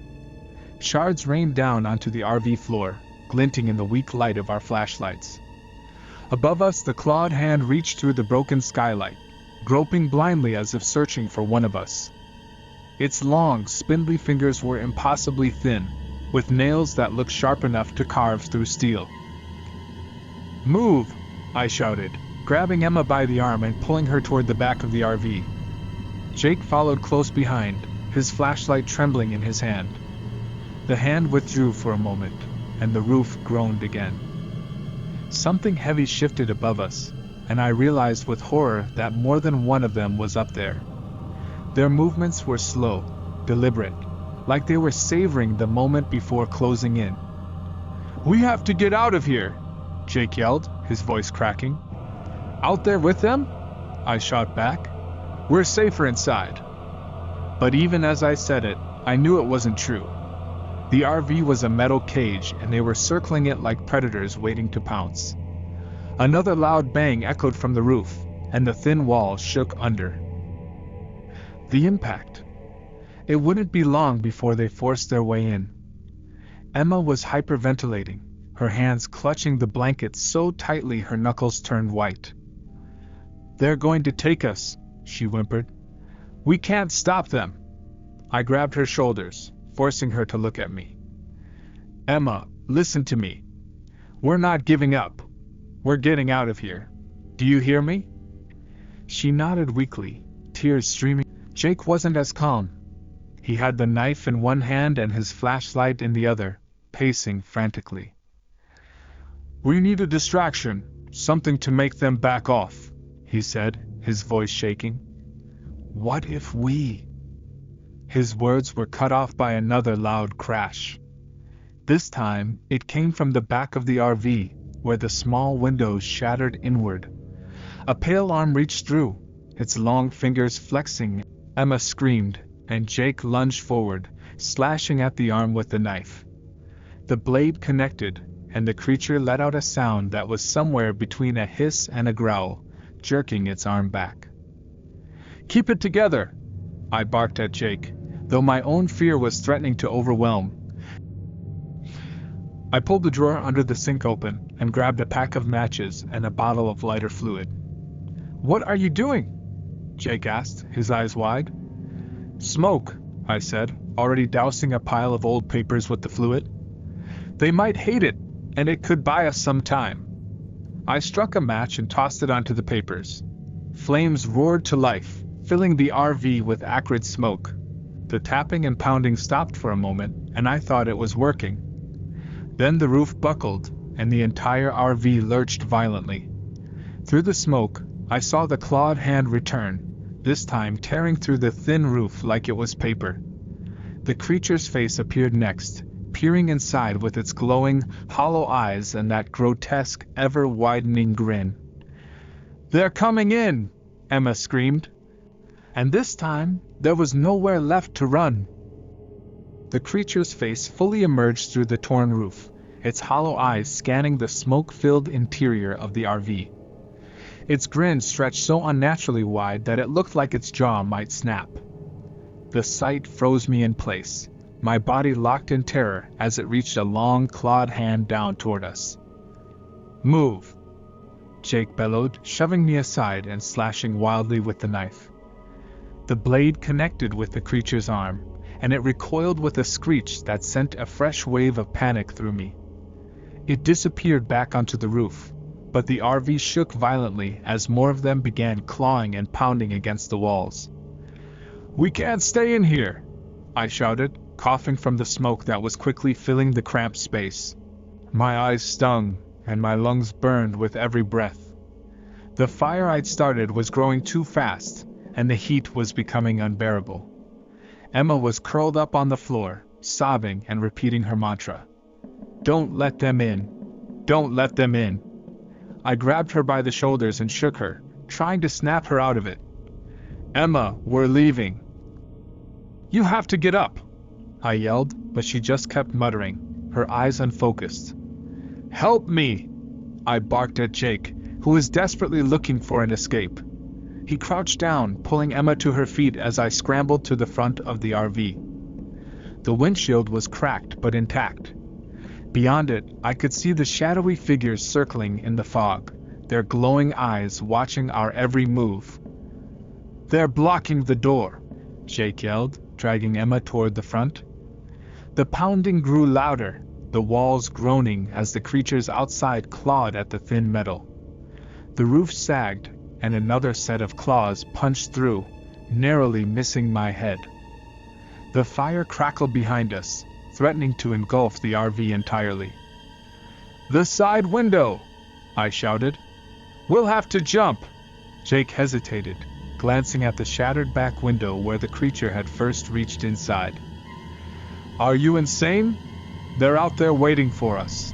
[SPEAKER 1] Shards rained down onto the RV floor, glinting in the weak light of our flashlights. Above us, the clawed hand reached through the broken skylight, groping blindly as if searching for one of us. Its long, spindly fingers were impossibly thin, with nails that looked sharp enough to carve through steel. "Move!" I shouted, grabbing Emma by the arm and pulling her toward the back of the RV. Jake followed close behind, his flashlight trembling in his hand. The hand withdrew for a moment, and the roof groaned again. Something heavy shifted above us, and I realized with horror that more than one of them was up there. Their movements were slow, deliberate, like they were savoring the moment before closing in. "We have to get out of here!" Jake yelled, his voice cracking. "Out there with them?" I shot back. "We're safer inside." But even as I said it, I knew it wasn't true. The RV was a metal cage, and they were circling it like predators waiting to pounce. Another loud bang echoed from the roof, and the thin wall shook under the impact. It wouldn't be long before they forced their way in. Emma was hyperventilating, her hands clutching the blanket so tightly her knuckles turned white. "They're going to take us," she whimpered. "We can't stop them." I grabbed her shoulders, forcing her to look at me. "Emma, listen to me. We're not giving up. We're getting out of here. Do you hear me?" She nodded weakly, tears streaming. Jake wasn't as calm. He had the knife in one hand and his flashlight in the other, pacing frantically. "We need a distraction, something to make them back off," he said, his voice shaking. "What if we—" His words were cut off by another loud crash. This time, it came from the back of the RV, where the small windows shattered inward. A pale arm reached through, its long fingers flexing. Emma screamed, and Jake lunged forward, slashing at the arm with the knife. The blade connected, and the creature let out a sound that was somewhere between a hiss and a growl, jerking its arm back. "Keep it together!" I barked at Jake, though my own fear was threatening to overwhelm. I pulled the drawer under the sink open and grabbed a pack of matches and a bottle of lighter fluid. "What are you doing?" Jake asked, his eyes wide. "Smoke," I said, already dousing a pile of old papers with the fluid. "They might hate it, and it could buy us some time." I struck a match and tossed it onto the papers. Flames roared to life, filling the RV with acrid smoke. The tapping and pounding stopped for a moment, and I thought it was working. Then the roof buckled, and the entire RV lurched violently. Through the smoke, I saw the clawed hand return, this time tearing through the thin roof like it was paper. The creature's face appeared next, peering inside with its glowing, hollow eyes and that grotesque, ever-widening grin. "They're coming in!" Emma screamed. And this time, there was nowhere left to run. The creature's face fully emerged through the torn roof, its hollow eyes scanning the smoke-filled interior of the RV. Its grin stretched so unnaturally wide that it looked like its jaw might snap. The sight froze me in place, my body locked in terror as it reached a long, clawed hand down toward us. "Move!" Jake bellowed, shoving me aside and slashing wildly with the knife. The blade connected with the creature's arm, and it recoiled with a screech that sent a fresh wave of panic through me. It disappeared back onto the roof, but the RV shook violently as more of them began clawing and pounding against the walls. "We can't stay in here!" I shouted, coughing from the smoke that was quickly filling the cramped space. My eyes stung, and my lungs burned with every breath. The fire I'd started was growing too fast, and the heat was becoming unbearable. Emma was curled up on the floor, sobbing and repeating her mantra. "Don't let them in! Don't let them in!" I grabbed her by the shoulders and shook her, trying to snap her out of it. "Emma, we're leaving!" "You have to get up!" I yelled, but she just kept muttering, her eyes unfocused. "Help me!" I barked at Jake, who was desperately looking for an escape. He crouched down, pulling Emma to her feet as I scrambled to the front of the RV. The windshield was cracked but intact. Beyond it, I could see the shadowy figures circling in the fog, their glowing eyes watching our every move. "They're blocking the door," Jake yelled, dragging Emma toward the front. The pounding grew louder, the walls groaning as the creatures outside clawed at the thin metal. The roof sagged, and another set of claws punched through, narrowly missing my head. The fire crackled behind us, threatening to engulf the RV entirely. "The side window!" I shouted. "We'll have to jump!" Jake hesitated, glancing at the shattered back window where the creature had first reached inside. "Are you insane? They're out there waiting for us."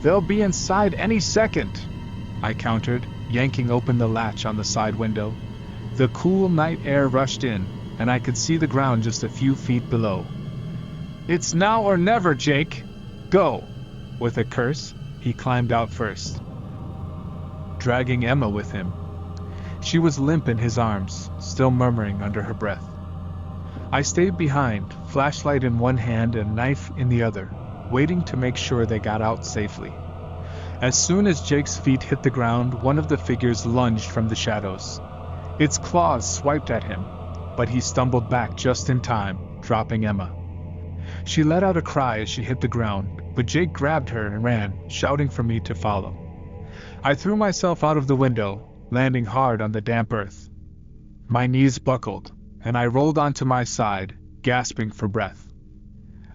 [SPEAKER 1] "They'll be inside any second," I countered, yanking open the latch on the side window. The cool night air rushed in, and I could see the ground just a few feet below. "It's now or never, Jake! Go!" With a curse, he climbed out first, dragging Emma with him. She was limp in his arms, still murmuring under her breath. I stayed behind, flashlight in one hand and knife in the other, waiting to make sure they got out safely. As soon as Jake's feet hit the ground, one of the figures lunged from the shadows. Its claws swiped at him, but he stumbled back just in time, dropping Emma. She let out a cry as she hit the ground, but Jake grabbed her and ran, shouting for me to follow. I threw myself out of the window, landing hard on the damp earth. My knees buckled, and I rolled onto my side, gasping for breath.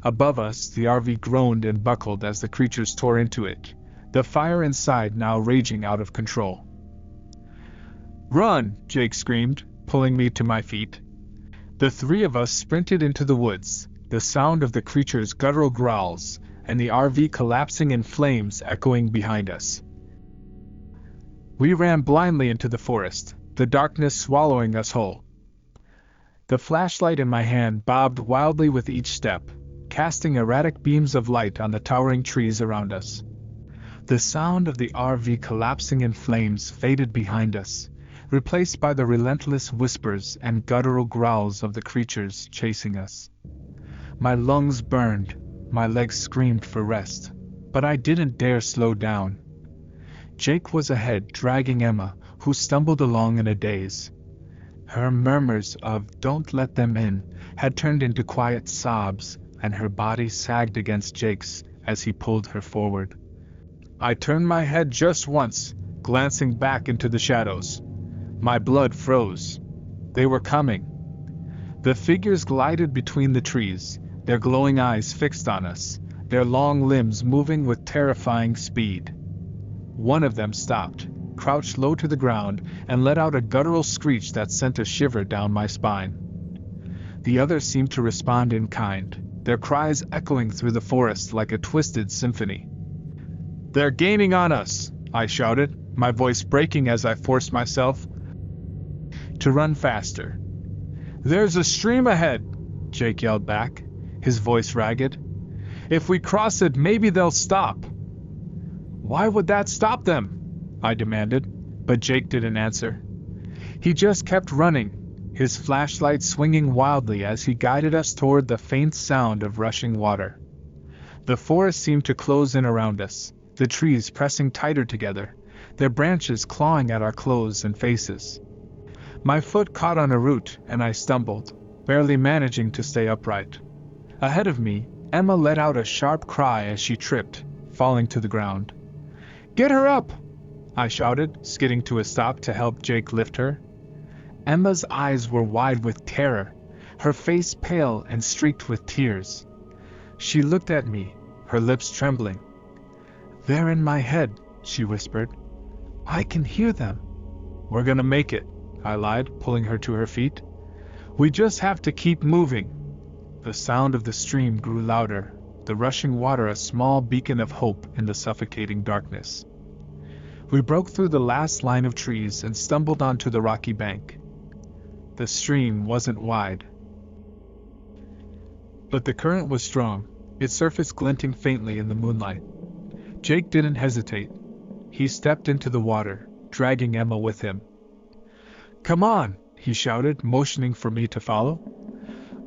[SPEAKER 1] Above us, the RV groaned and buckled as the creatures tore into it, the fire inside now raging out of control. "Run!" Jake screamed, pulling me to my feet. The three of us sprinted into the woods, the sound of the creature's guttural growls, and the RV collapsing in flames echoing behind us. We ran blindly into the forest, the darkness swallowing us whole. The flashlight in my hand bobbed wildly with each step, casting erratic beams of light on the towering trees around us. The sound of the RV collapsing in flames faded behind us, replaced by the relentless whispers and guttural growls of the creatures chasing us. My lungs burned, my legs screamed for rest, but I didn't dare slow down. Jake was ahead, dragging Emma, who stumbled along in a daze. Her murmurs of "don't let them in" had turned into quiet sobs, and her body sagged against Jake's as he pulled her forward. I turned my head just once, glancing back into the shadows. My blood froze. They were coming. The figures glided between the trees, their glowing eyes fixed on us, their long limbs moving with terrifying speed. One of them stopped, crouched low to the ground, and let out a guttural screech that sent a shiver down my spine. The others seemed to respond in kind, their cries echoing through the forest like a twisted symphony. "They're gaining on us!" I shouted, my voice breaking as I forced myself to run faster. "There's a stream ahead!" Jake yelled back, his voice ragged. "If we cross it, maybe they'll stop." "Why would that stop them?" I demanded, but Jake didn't answer. He just kept running, his flashlight swinging wildly as he guided us toward the faint sound of rushing water. The forest seemed to close in around us, the trees pressing tighter together, their branches clawing at our clothes and faces. My foot caught on a root and I stumbled, barely managing to stay upright. Ahead of me, Emma let out a sharp cry as she tripped, falling to the ground. "Get her up!" I shouted, skidding to a stop to help Jake lift her. Emma's eyes were wide with terror, her face pale and streaked with tears. She looked at me, her lips trembling. "They're in my head," she whispered. "I can hear them." "We're gonna make it," I lied, pulling her to her feet. "We just have to keep moving." The sound of the stream grew louder, the rushing water a small beacon of hope in the suffocating darkness. We broke through the last line of trees and stumbled onto the rocky bank. The stream wasn't wide, but the current was strong, its surface glinting faintly in the moonlight. Jake didn't hesitate. He stepped into the water, dragging Emma with him. "Come on," he shouted, motioning for me to follow.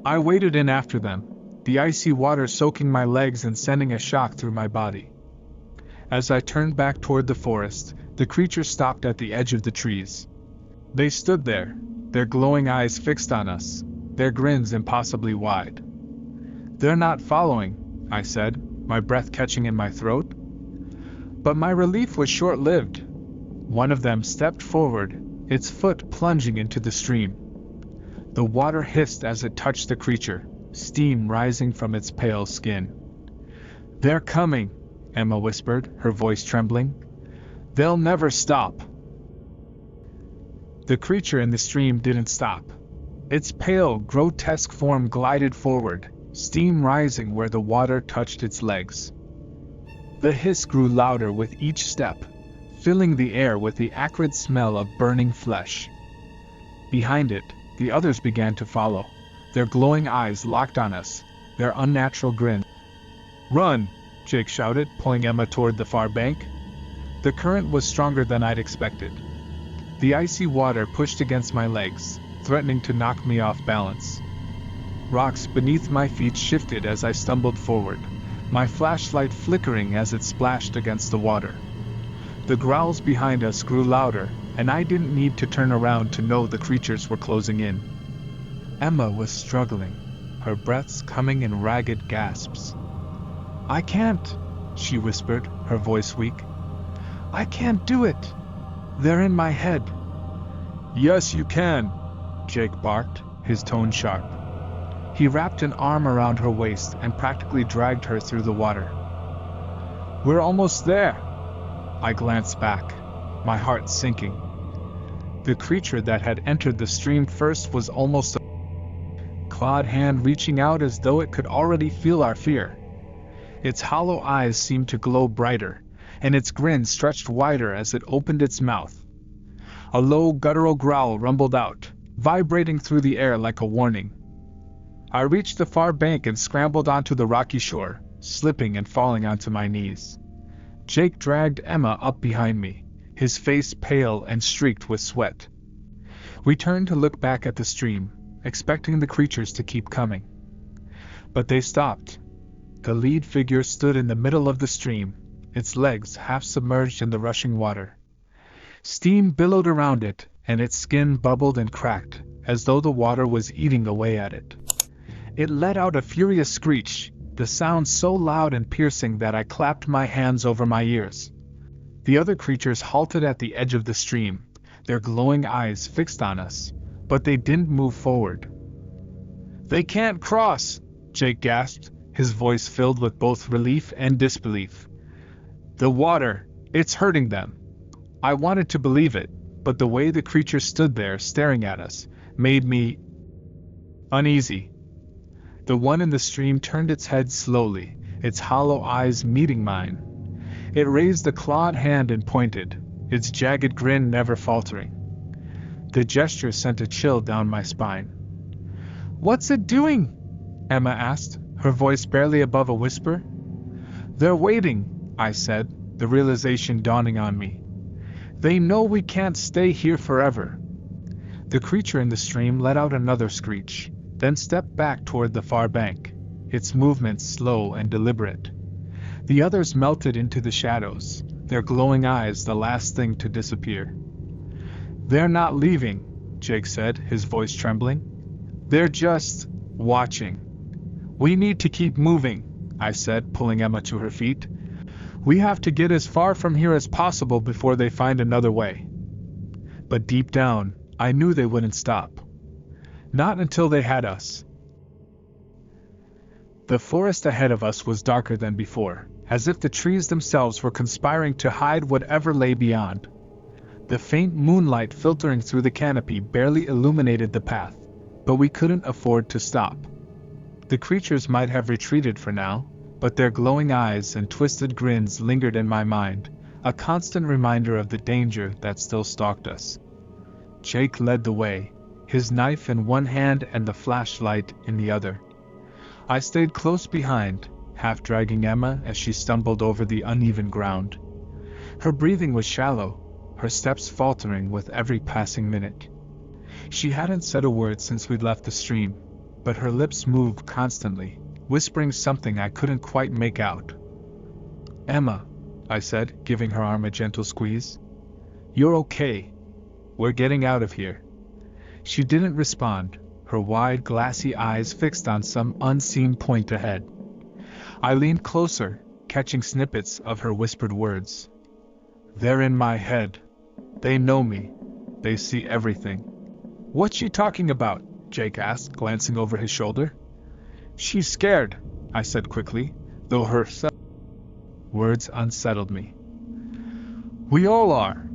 [SPEAKER 1] I waded in after them, the icy water soaking my legs and sending a shock through my body. As I turned back toward the forest, the creature stopped at the edge of the trees. They stood there, their glowing eyes fixed on us, their grins impossibly wide. "They're not following," I said, my breath catching in my throat. But my relief was short-lived. One of them stepped forward, its foot plunging into the stream. The water hissed as it touched the creature, steam rising from its pale skin. "They're coming," Emma whispered, her voice trembling. "They'll never stop." The creature in the stream didn't stop. Its pale, grotesque form glided forward, steam rising where the water touched its legs. The hiss grew louder with each step, filling the air with the acrid smell of burning flesh. Behind it, the others began to follow, their glowing eyes locked on us, their unnatural grin. "Run!" Jake shouted, pulling Emma toward the far bank. The current was stronger than I'd expected. The icy water pushed against my legs, threatening to knock me off balance. Rocks beneath my feet shifted as I stumbled forward, my flashlight flickering as it splashed against the water. The growls behind us grew louder, and I didn't need to turn around to know the creatures were closing in. Emma was struggling, her breaths coming in ragged gasps. "I can't," she whispered, her voice weak. "I can't do it. They're in my head." "Yes, you can," Jake barked, his tone sharp. He wrapped an arm around her waist and practically dragged her through the water. "We're almost there." I glanced back, my heart sinking. The creature that had entered the stream first was almost a clawed hand reaching out as though it could already feel our fear. Its hollow eyes seemed to glow brighter, and its grin stretched wider as it opened its mouth. A low guttural growl rumbled out, vibrating through the air like a warning. I reached the far bank and scrambled onto the rocky shore, slipping and falling onto my knees. Jake dragged Emma up behind me, his face pale and streaked with sweat. We turned to look back at the stream, expecting the creatures to keep coming. But they stopped. The lead figure stood in the middle of the stream, its legs half submerged in the rushing water. Steam billowed around it, and its skin bubbled and cracked, as though the water was eating away at it. It let out a furious screech, the sound so loud and piercing that I clapped my hands over my ears. The other creatures halted at the edge of the stream, their glowing eyes fixed on us, but they didn't move forward. "They can't cross," Jake gasped, his voice filled with both relief and disbelief. "The water, it's hurting them." I wanted to believe it, but the way the creature stood there staring at us made me uneasy. The one in the stream turned its head slowly, its hollow eyes meeting mine. It raised a clawed hand and pointed, its jagged grin never faltering. The gesture sent a chill down my spine. "What's it doing?" Emma asked, her voice barely above a whisper. "They're waiting," I said, the realization dawning on me. "They know we can't stay here forever." The creature in the stream let out another screech, then stepped back toward the far bank, its movements slow and deliberate. The others melted into the shadows, their glowing eyes the last thing to disappear. "They're not leaving," Jake said, his voice trembling. "They're just watching." "We need to keep moving," I said, pulling Emma to her feet. "We have to get as far from here as possible before they find another way." But deep down, I knew they wouldn't stop. Not until they had us. The forest ahead of us was darker than before, as if the trees themselves were conspiring to hide whatever lay beyond. The faint moonlight filtering through the canopy barely illuminated the path, but we couldn't afford to stop. The creatures might have retreated for now, but their glowing eyes and twisted grins lingered in my mind, a constant reminder of the danger that still stalked us. Jake led the way, his knife in one hand and the flashlight in the other. I stayed close behind, half dragging Emma as she stumbled over the uneven ground. Her breathing was shallow, her steps faltering with every passing minute. She hadn't said a word since we'd left the stream, but her lips moved constantly, whispering something I couldn't quite make out. "Emma," I said, giving her arm a gentle squeeze. "You're okay. We're getting out of here." She didn't respond, her wide, glassy eyes fixed on some unseen point ahead. I leaned closer, catching snippets of her whispered words. "They're in my head. They know me. They see everything." "What's she talking about?" Jake asked, glancing over his shoulder. "She's scared," I said quickly, though her words unsettled me. "We all are.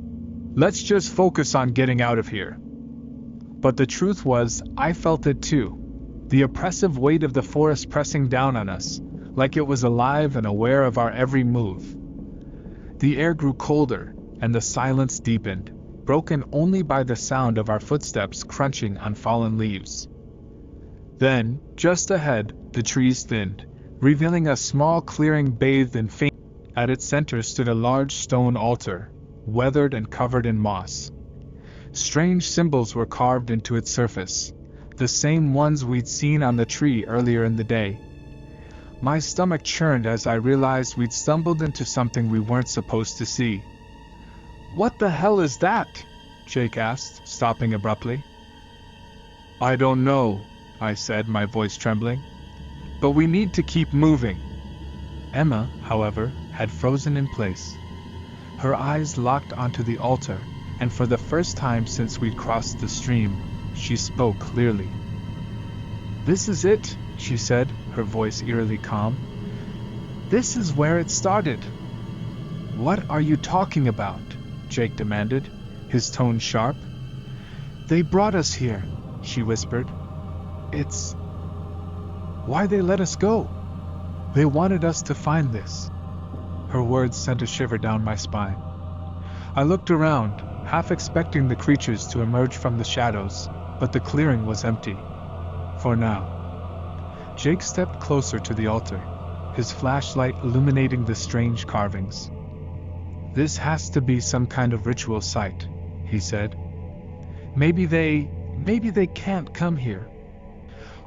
[SPEAKER 1] Let's just focus on getting out of here." But the truth was, I felt it too. The oppressive weight of the forest pressing down on us, like it was alive and aware of our every move. The air grew colder, and the silence deepened, broken only by the sound of our footsteps crunching on fallen leaves. Then, just ahead, the trees thinned, revealing a small clearing bathed in faint. At its center stood a large stone altar, weathered and covered in moss. Strange symbols were carved into its surface, the same ones we'd seen on the tree earlier in the day. My stomach churned as I realized we'd stumbled into something we weren't supposed to see. "What the hell is that?" Jake asked, stopping abruptly. "I don't know," I said, my voice trembling. "But we need to keep moving." Emma, however, had frozen in place. Her eyes locked onto the altar, and for the first time since we'd crossed the stream, she spoke clearly. "This is it," she said, her voice eerily calm. "This is where it started." "What are you talking about?" Jake demanded, his tone sharp. "They brought us here," she whispered. "It's why they let us go. They wanted us to find this." Her words sent a shiver down my spine. I looked around, half expecting the creatures to emerge from the shadows, but the clearing was empty. For now. Jake stepped closer to the altar, his flashlight illuminating the strange carvings. "This has to be some kind of ritual site," he said. Maybe they can't come here."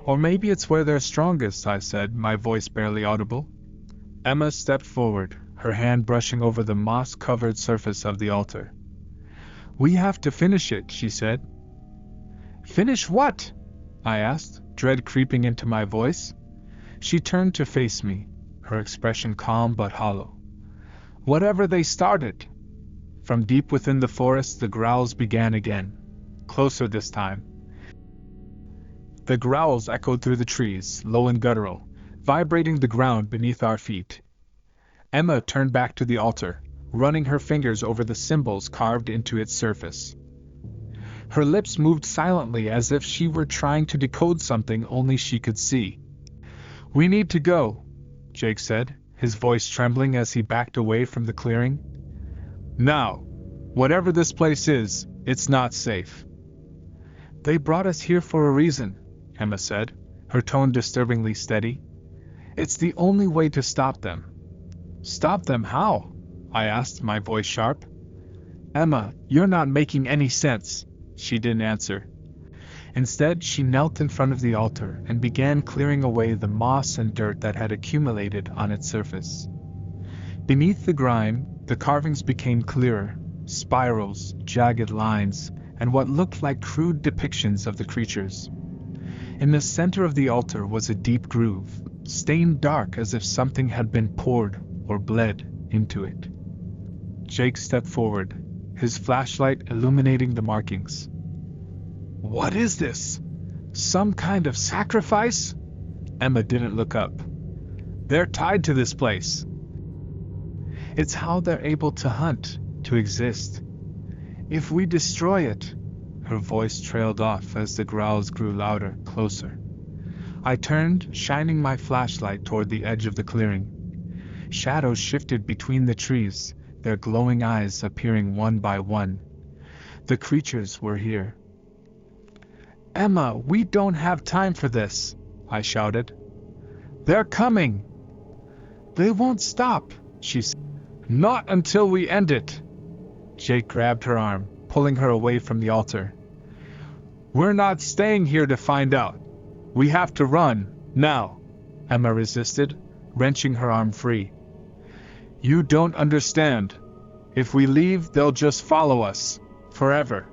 [SPEAKER 1] "Or maybe it's where they're strongest," I said, my voice barely audible. Emma stepped forward, her hand brushing over the moss-covered surface of the altar. "We have to finish it," she said. "Finish what?" I asked, dread creeping into my voice. She turned to face me, her expression calm but hollow. "Whatever they started." From deep within the forest the growls began again, closer this time. The growls echoed through the trees, low and guttural, vibrating the ground beneath our feet. Emma turned back to the altar, running her fingers over the symbols carved into its surface. Her lips moved silently as if she were trying to decode something only she could see. "We need to go," Jake said, his voice trembling as he backed away from the clearing. "Now. Whatever this place is, it's not safe." "They brought us here for a reason," Emma said, her tone disturbingly steady. "It's the only way to stop them." "Stop them how?" I asked, my voice sharp. "Emma, you're not making any sense." She didn't answer. Instead, she knelt in front of the altar and began clearing away the moss and dirt that had accumulated on its surface. Beneath the grime, the carvings became clearer, spirals, jagged lines, and what looked like crude depictions of the creatures. In the center of the altar was a deep groove, stained dark as if something had been poured or bled into it. Jake stepped forward, his flashlight illuminating the markings. "What is this? Some kind of sacrifice?" Emma didn't look up. "They're tied to this place." "It's how they're able to hunt, to exist. If we destroy it..." Her voice trailed off as the growls grew louder, closer. I turned, shining my flashlight toward the edge of the clearing. Shadows shifted between the trees, their glowing eyes appearing one by one. The creatures were here. "Emma, we don't have time for this," I shouted. "They're coming!" "They won't stop," she said. "Not until we end it." Jake grabbed her arm, pulling her away from the altar. "We're not staying here to find out. We have to run, now." Emma resisted, wrenching her arm free. "You don't understand. If we leave, they'll just follow us, forever."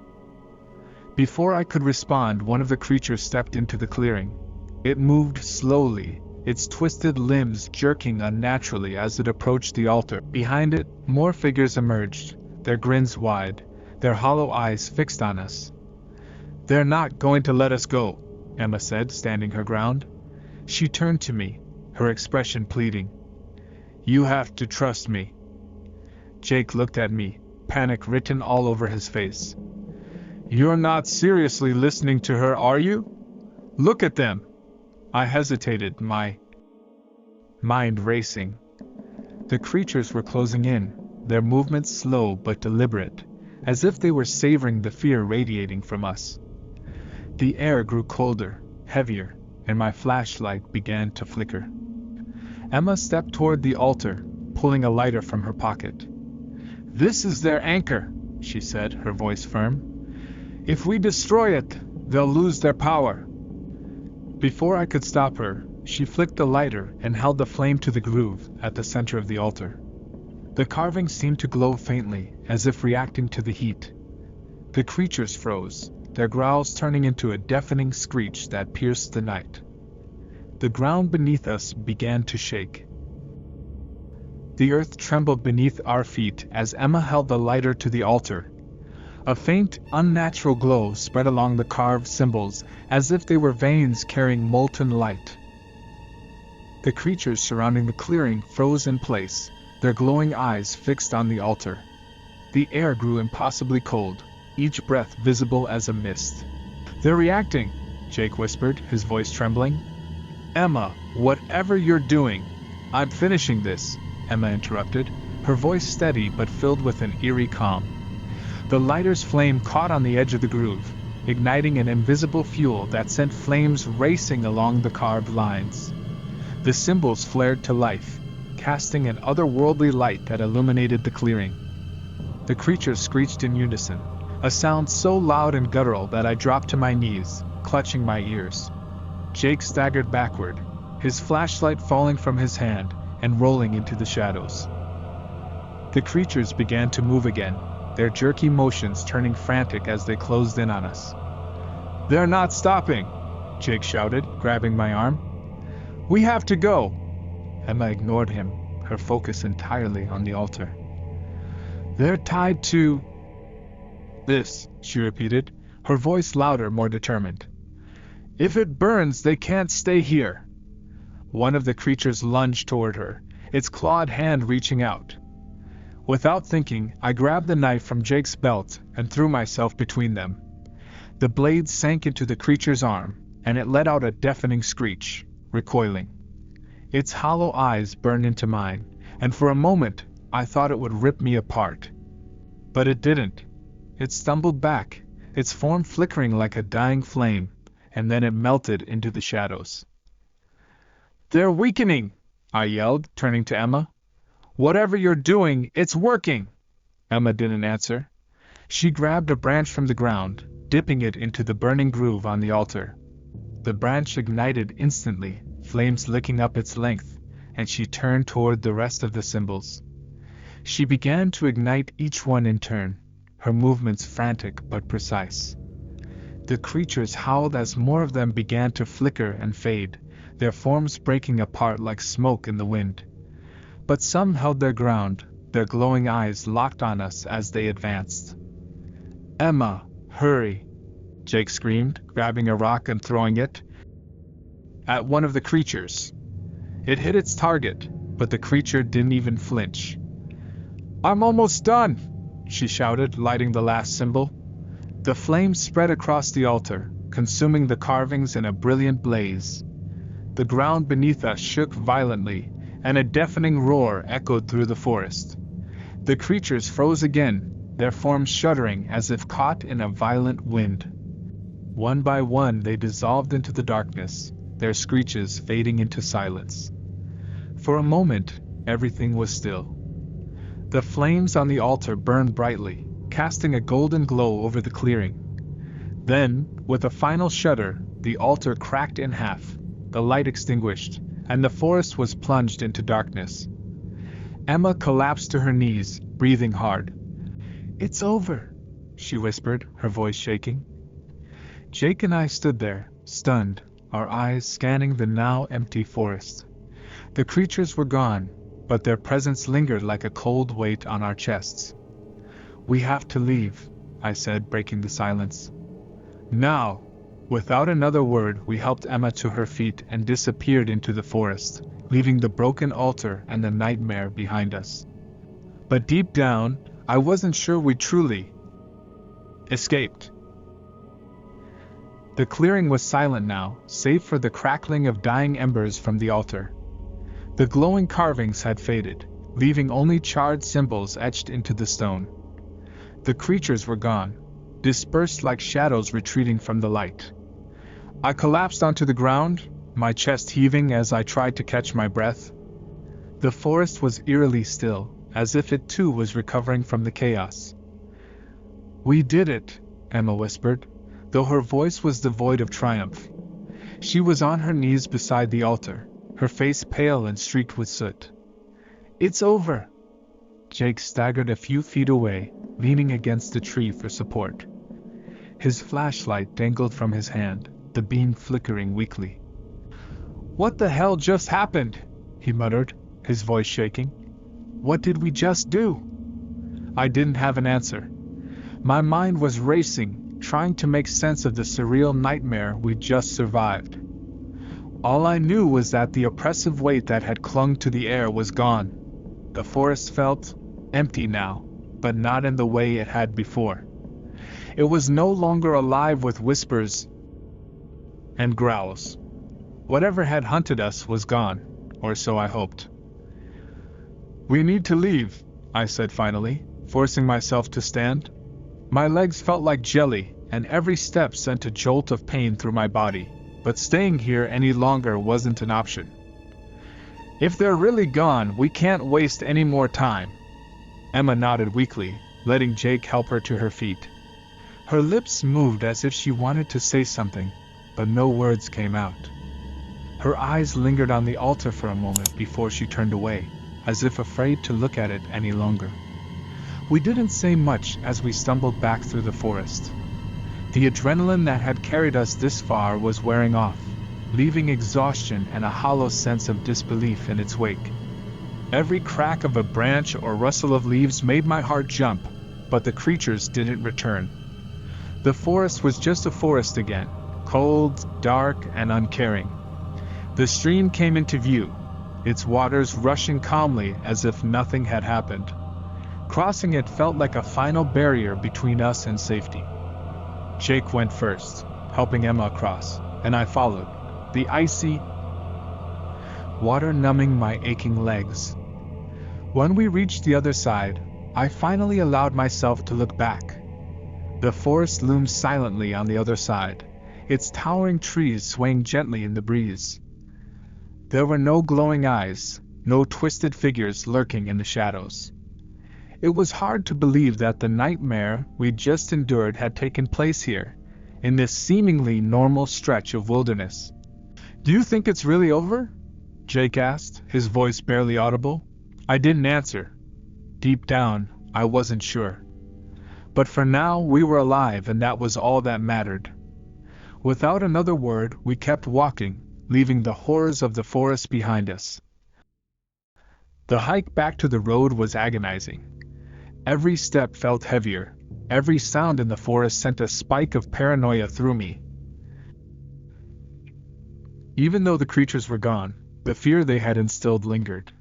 [SPEAKER 1] Before I could respond, one of the creatures stepped into the clearing. It moved slowly, its twisted limbs jerking unnaturally as it approached the altar. Behind it, more figures emerged, their grins wide, their hollow eyes fixed on us. "They're not going to let us go," Emma said, standing her ground. She turned to me, her expression pleading. "You have to trust me." Jake looked at me, panic written all over his face. "You're not seriously listening to her, are you? Look at them." I hesitated, my mind racing. The creatures were closing in, their movements slow but deliberate, as if they were savoring the fear radiating from us. The air grew colder, heavier, and my flashlight began to flicker. Emma stepped toward the altar, pulling a lighter from her pocket. "This is their anchor," she said, her voice firm. "If we destroy it, they'll lose their power." Before I could stop her, she flicked the lighter and held the flame to the groove at the center of the altar. The carving seemed to glow faintly, as if reacting to the heat. The creatures froze, their growls turning into a deafening screech that pierced the night. The ground beneath us began to shake. The earth trembled beneath our feet as Emma held the lighter to the altar. A faint, unnatural glow spread along the carved symbols, as if they were veins carrying molten light. The creatures surrounding the clearing froze in place, their glowing eyes fixed on the altar. The air grew impossibly cold, each breath visible as a mist. "They're reacting," Jake whispered, his voice trembling. "Emma, whatever you're doing, I'm finishing this," Emma interrupted, her voice steady but filled with an eerie calm. The lighter's flame caught on the edge of the groove, igniting an invisible fuel that sent flames racing along the carved lines. The symbols flared to life, casting an otherworldly light that illuminated the clearing. The creatures screeched in unison, a sound so loud and guttural that I dropped to my knees, clutching my ears. Jake staggered backward, his flashlight falling from his hand and rolling into the shadows. The creatures began to move again, their jerky motions turning frantic as they closed in on us. "They're not stopping!" Jake shouted, grabbing my arm. "We have to go!" Emma ignored him, her focus entirely on the altar. "They're tied to this," she repeated, her voice louder, more determined. "If it burns, they can't stay here." One of the creatures lunged toward her, its clawed hand reaching out. Without thinking, I grabbed the knife from Jake's belt and threw myself between them. The blade sank into the creature's arm, and it let out a deafening screech, recoiling. Its hollow eyes burned into mine, and for a moment, I thought it would rip me apart. But it didn't. It stumbled back, its form flickering like a dying flame, and then it melted into the shadows. "They're weakening!" I yelled, turning to Emma. "Whatever you're doing, it's working!" Emma didn't answer. She grabbed a branch from the ground, dipping it into the burning groove on the altar. The branch ignited instantly, flames licking up its length, and she turned toward the rest of the symbols. She began to ignite each one in turn, her movements frantic but precise. The creatures howled as more of them began to flicker and fade, their forms breaking apart like smoke in the wind. But some held their ground, their glowing eyes locked on us as they advanced. "Emma, hurry!" Jake screamed, grabbing a rock and throwing it at one of the creatures. It hit its target, but the creature didn't even flinch. "I'm almost done!" she shouted, lighting the last symbol. The flames spread across the altar, consuming the carvings in a brilliant blaze. The ground beneath us shook violently, and a deafening roar echoed through the forest. The creatures froze again, their forms shuddering as if caught in a violent wind. One by one they dissolved into the darkness, their screeches fading into silence. For a moment, everything was still. The flames on the altar burned brightly, casting a golden glow over the clearing. Then, with a final shudder, the altar cracked in half, the light extinguished, and the forest was plunged into darkness. Emma collapsed to her knees, breathing hard. "It's over," she whispered, her voice shaking. Jake and I stood there, stunned, our eyes scanning the now empty forest. The creatures were gone, but their presence lingered like a cold weight on our chests. "We have to leave," I said, breaking the silence. "Now!" Without another word, we helped Emma to her feet and disappeared into the forest, leaving the broken altar and the nightmare behind us. But deep down, I wasn't sure we truly escaped. The clearing was silent now, save for the crackling of dying embers from the altar. The glowing carvings had faded, leaving only charred symbols etched into the stone. The creatures were gone, dispersed like shadows retreating from the light. I collapsed onto the ground, my chest heaving as I tried to catch my breath. The forest was eerily still, as if it too was recovering from the chaos. "We did it," Emma whispered, though her voice was devoid of triumph. She was on her knees beside the altar, her face pale and streaked with soot. "It's over." Jake staggered a few feet away, leaning against a tree for support. His flashlight dangled from his hand, the beam flickering weakly. "What the hell just happened?" he muttered, his voice shaking. "What did we just do?" I didn't have an answer. My mind was racing, trying to make sense of the surreal nightmare we'd just survived. All I knew was that the oppressive weight that had clung to the air was gone. The forest felt empty now, but not in the way it had before. It was no longer alive with whispers and growls. Whatever had hunted us was gone, or so I hoped. "We need to leave," I said finally, forcing myself to stand. My legs felt like jelly, and every step sent a jolt of pain through my body, but staying here any longer wasn't an option. "If they're really gone, we can't waste any more time." Emma nodded weakly, letting Jake help her to her feet. Her lips moved as if she wanted to say something, but no words came out. Her eyes lingered on the altar for a moment before she turned away, as if afraid to look at it any longer. We didn't say much as we stumbled back through the forest. The adrenaline that had carried us this far was wearing off, leaving exhaustion and a hollow sense of disbelief in its wake. Every crack of a branch or rustle of leaves made my heart jump, but the creatures didn't return. The forest was just a forest again, cold, dark, and uncaring. The stream came into view, its waters rushing calmly as if nothing had happened. Crossing it felt like a final barrier between us and safety. Jake went first, helping Emma across, and I followed, the icy water numbing my aching legs. When we reached the other side, I finally allowed myself to look back. The forest loomed silently on the other side, its towering trees swaying gently in the breeze. There were no glowing eyes, no twisted figures lurking in the shadows. It was hard to believe that the nightmare we'd just endured had taken place here, in this seemingly normal stretch of wilderness. "Do you think it's really over?" Jake asked, his voice barely audible. I didn't answer. Deep down, I wasn't sure. But for now, we were alive, and that was all that mattered. Without another word, we kept walking, leaving the horrors of the forest behind us. The hike back to the road was agonizing. Every step felt heavier, every sound in the forest sent a spike of paranoia through me. Even though the creatures were gone, the fear they had instilled lingered.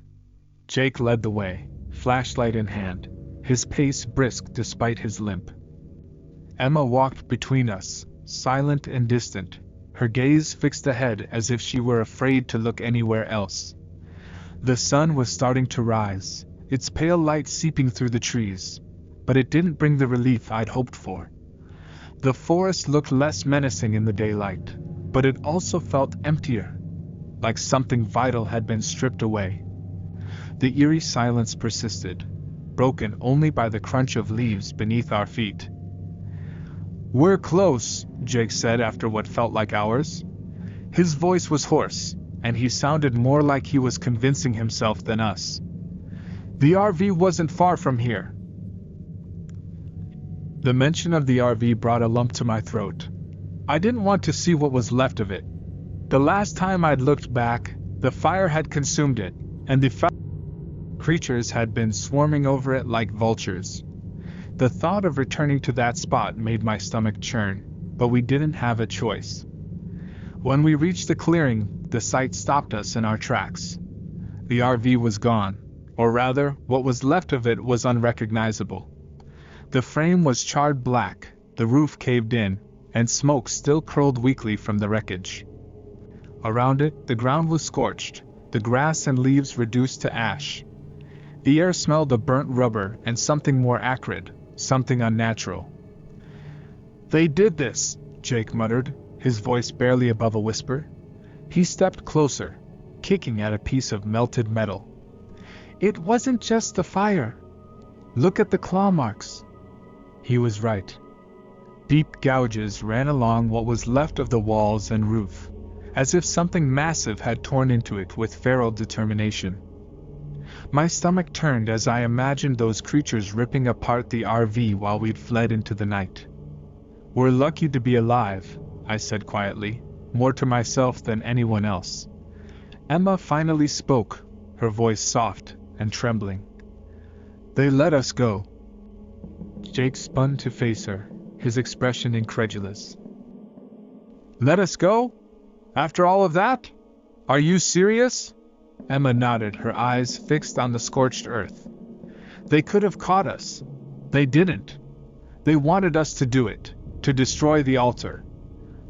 [SPEAKER 1] Jake led the way, flashlight in hand, his pace brisk despite his limp. Emma walked between us, silent and distant, her gaze fixed ahead as if she were afraid to look anywhere else. The sun was starting to rise, its pale light seeping through the trees, but it didn't bring the relief I'd hoped for. The forest looked less menacing in the daylight, but it also felt emptier, like something vital had been stripped away. The eerie silence persisted, broken only by the crunch of leaves beneath our feet. "We're close," Jake said after what felt like hours. His voice was hoarse, and he sounded more like he was convincing himself than us. "The RV wasn't far from here." The mention of the RV brought a lump to my throat. I didn't want to see what was left of it. The last time I'd looked back, the fire had consumed it, and the foul creatures had been swarming over it like vultures. The thought of returning to that spot made my stomach churn, but we didn't have a choice. When we reached the clearing, the sight stopped us in our tracks. The RV was gone, or rather, what was left of it was unrecognizable. The frame was charred black, the roof caved in, and smoke still curled weakly from the wreckage. Around it, the ground was scorched, the grass and leaves reduced to ash. The air smelled of burnt rubber and something more acrid, something unnatural. "They did this," Jake muttered, his voice barely above a whisper. He stepped closer, kicking at a piece of melted metal. "It wasn't just the fire. Look at the claw marks." He was right. Deep gouges ran along what was left of the walls and roof, as if something massive had torn into it with feral determination. My stomach turned as I imagined those creatures ripping apart the RV while we'd fled into the night. "We're lucky to be alive," I said quietly, more to myself than anyone else. Emma finally spoke, her voice soft and trembling. "They let us go." Jake spun to face her, his expression incredulous. Let us go? After all of that? Are you serious? Emma nodded, her eyes fixed on the scorched earth. They could have caught us. They didn't. They wanted us to do it, to destroy the altar.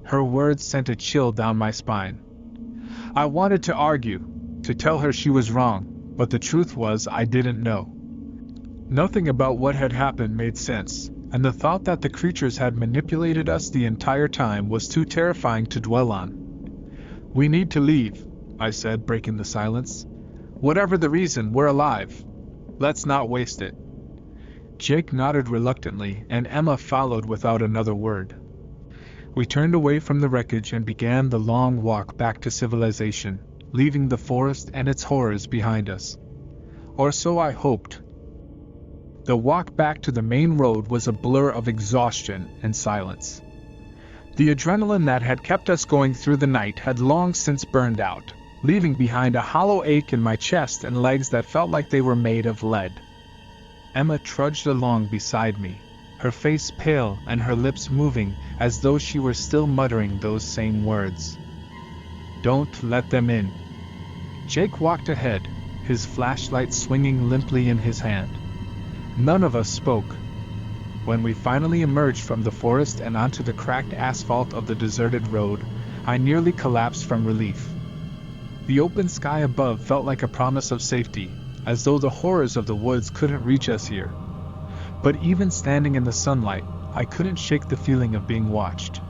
[SPEAKER 1] Her words sent a chill down my spine. I wanted to argue, to tell her she was wrong, but the truth was I didn't know. Nothing about what had happened made sense, and the thought that the creatures had manipulated us the entire time was too terrifying to dwell on. We need to leave, I said, breaking the silence. Whatever the reason, we're alive. Let's not waste it. Jake nodded reluctantly, and Emma followed without another word. We turned away from the wreckage and began the long walk back to civilization, leaving the forest and its horrors behind us. Or so I hoped. The walk back to the main road was a blur of exhaustion and silence. The adrenaline that had kept us going through the night had long since burned out, leaving behind a hollow ache in my chest and legs that felt like they were made of lead. Emma trudged along beside me, her face pale and her lips moving as though she were still muttering those same words. Don't let them in. Jake walked ahead, his flashlight swinging limply in his hand. None of us spoke. When we finally emerged from the forest and onto the cracked asphalt of the deserted road, I nearly collapsed from relief. The open sky above felt like a promise of safety, as though the horrors of the woods couldn't reach us here. But even standing in the sunlight, I couldn't shake the feeling of being watched.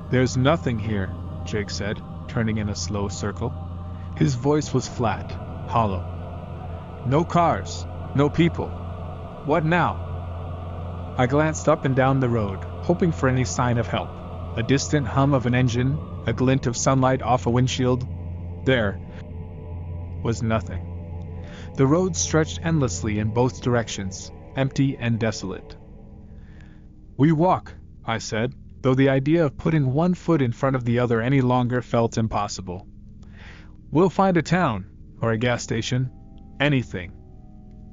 [SPEAKER 1] There's nothing here, Jake said, turning in a slow circle. His voice was flat, hollow. No cars, no people. What now? I glanced up and down the road, hoping for any sign of help. A distant hum of an engine, a glint of sunlight off a windshield. There was nothing. The road stretched endlessly in both directions, empty and desolate. We walk, I said, though the idea of putting one foot in front of the other any longer felt impossible. We'll find a town, or a gas station, anything.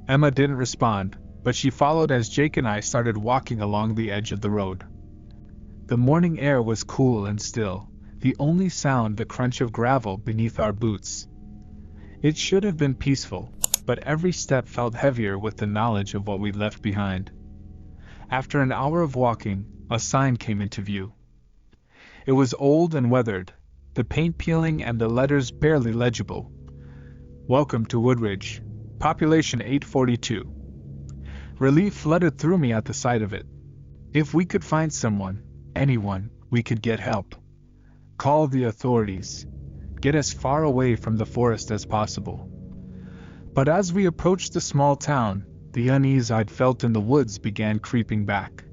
[SPEAKER 1] Emma didn't respond, but she followed as Jake and I started walking along the edge of the road. The morning air was cool and still, the only sound the crunch of gravel beneath our boots. It should have been peaceful, but every step felt heavier with the knowledge of what we'd left behind. After an hour of walking, a sign came into view. It was old and weathered, the paint peeling and the letters barely legible. Welcome to Woodridge, population 842. Relief flooded through me at the sight of it. If we could find someone, anyone, we could get help. Call the authorities. Get as far away from the forest as possible. But as we approached the small town, the unease I'd felt in the woods began creeping back.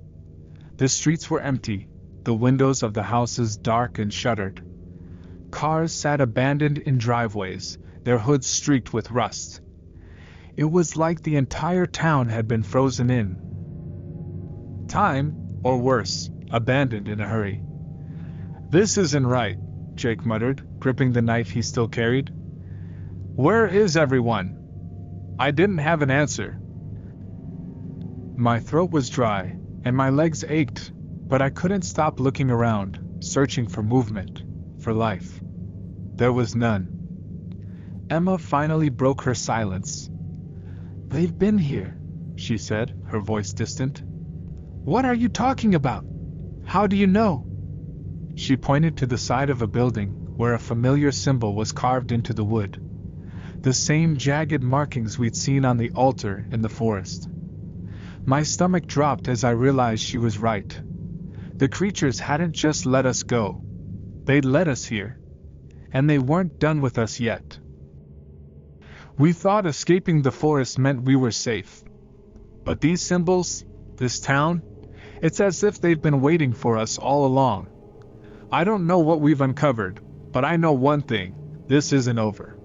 [SPEAKER 1] The streets were empty, the windows of the houses dark and shuttered. Cars sat abandoned in driveways, their hoods streaked with rust. It was like the entire town had been frozen in time, or worse, abandoned in a hurry. This isn't right, Jake muttered, gripping the knife he still carried. Where is everyone? I didn't have an answer. My throat was dry, and my legs ached, but I couldn't stop looking around, searching for movement, for life. There was none. Emma finally broke her silence. They've been here, she said, her voice distant. What are you talking about? How do you know? She pointed to the side of a building where a familiar symbol was carved into the wood. The same jagged markings we'd seen on the altar in the forest. My stomach dropped as I realized she was right. The creatures hadn't just let us go. They'd led us here. And they weren't done with us yet. We thought escaping the forest meant we were safe. But these symbols, this town, it's as if they've been waiting for us all along. I don't know what we've uncovered, but I know one thing, this isn't over.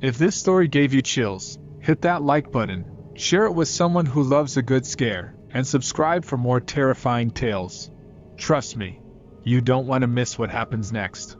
[SPEAKER 1] If this story gave you chills, hit that like button, share it with someone who loves a good scare, and subscribe for more terrifying tales. Trust me, you don't want to miss what happens next.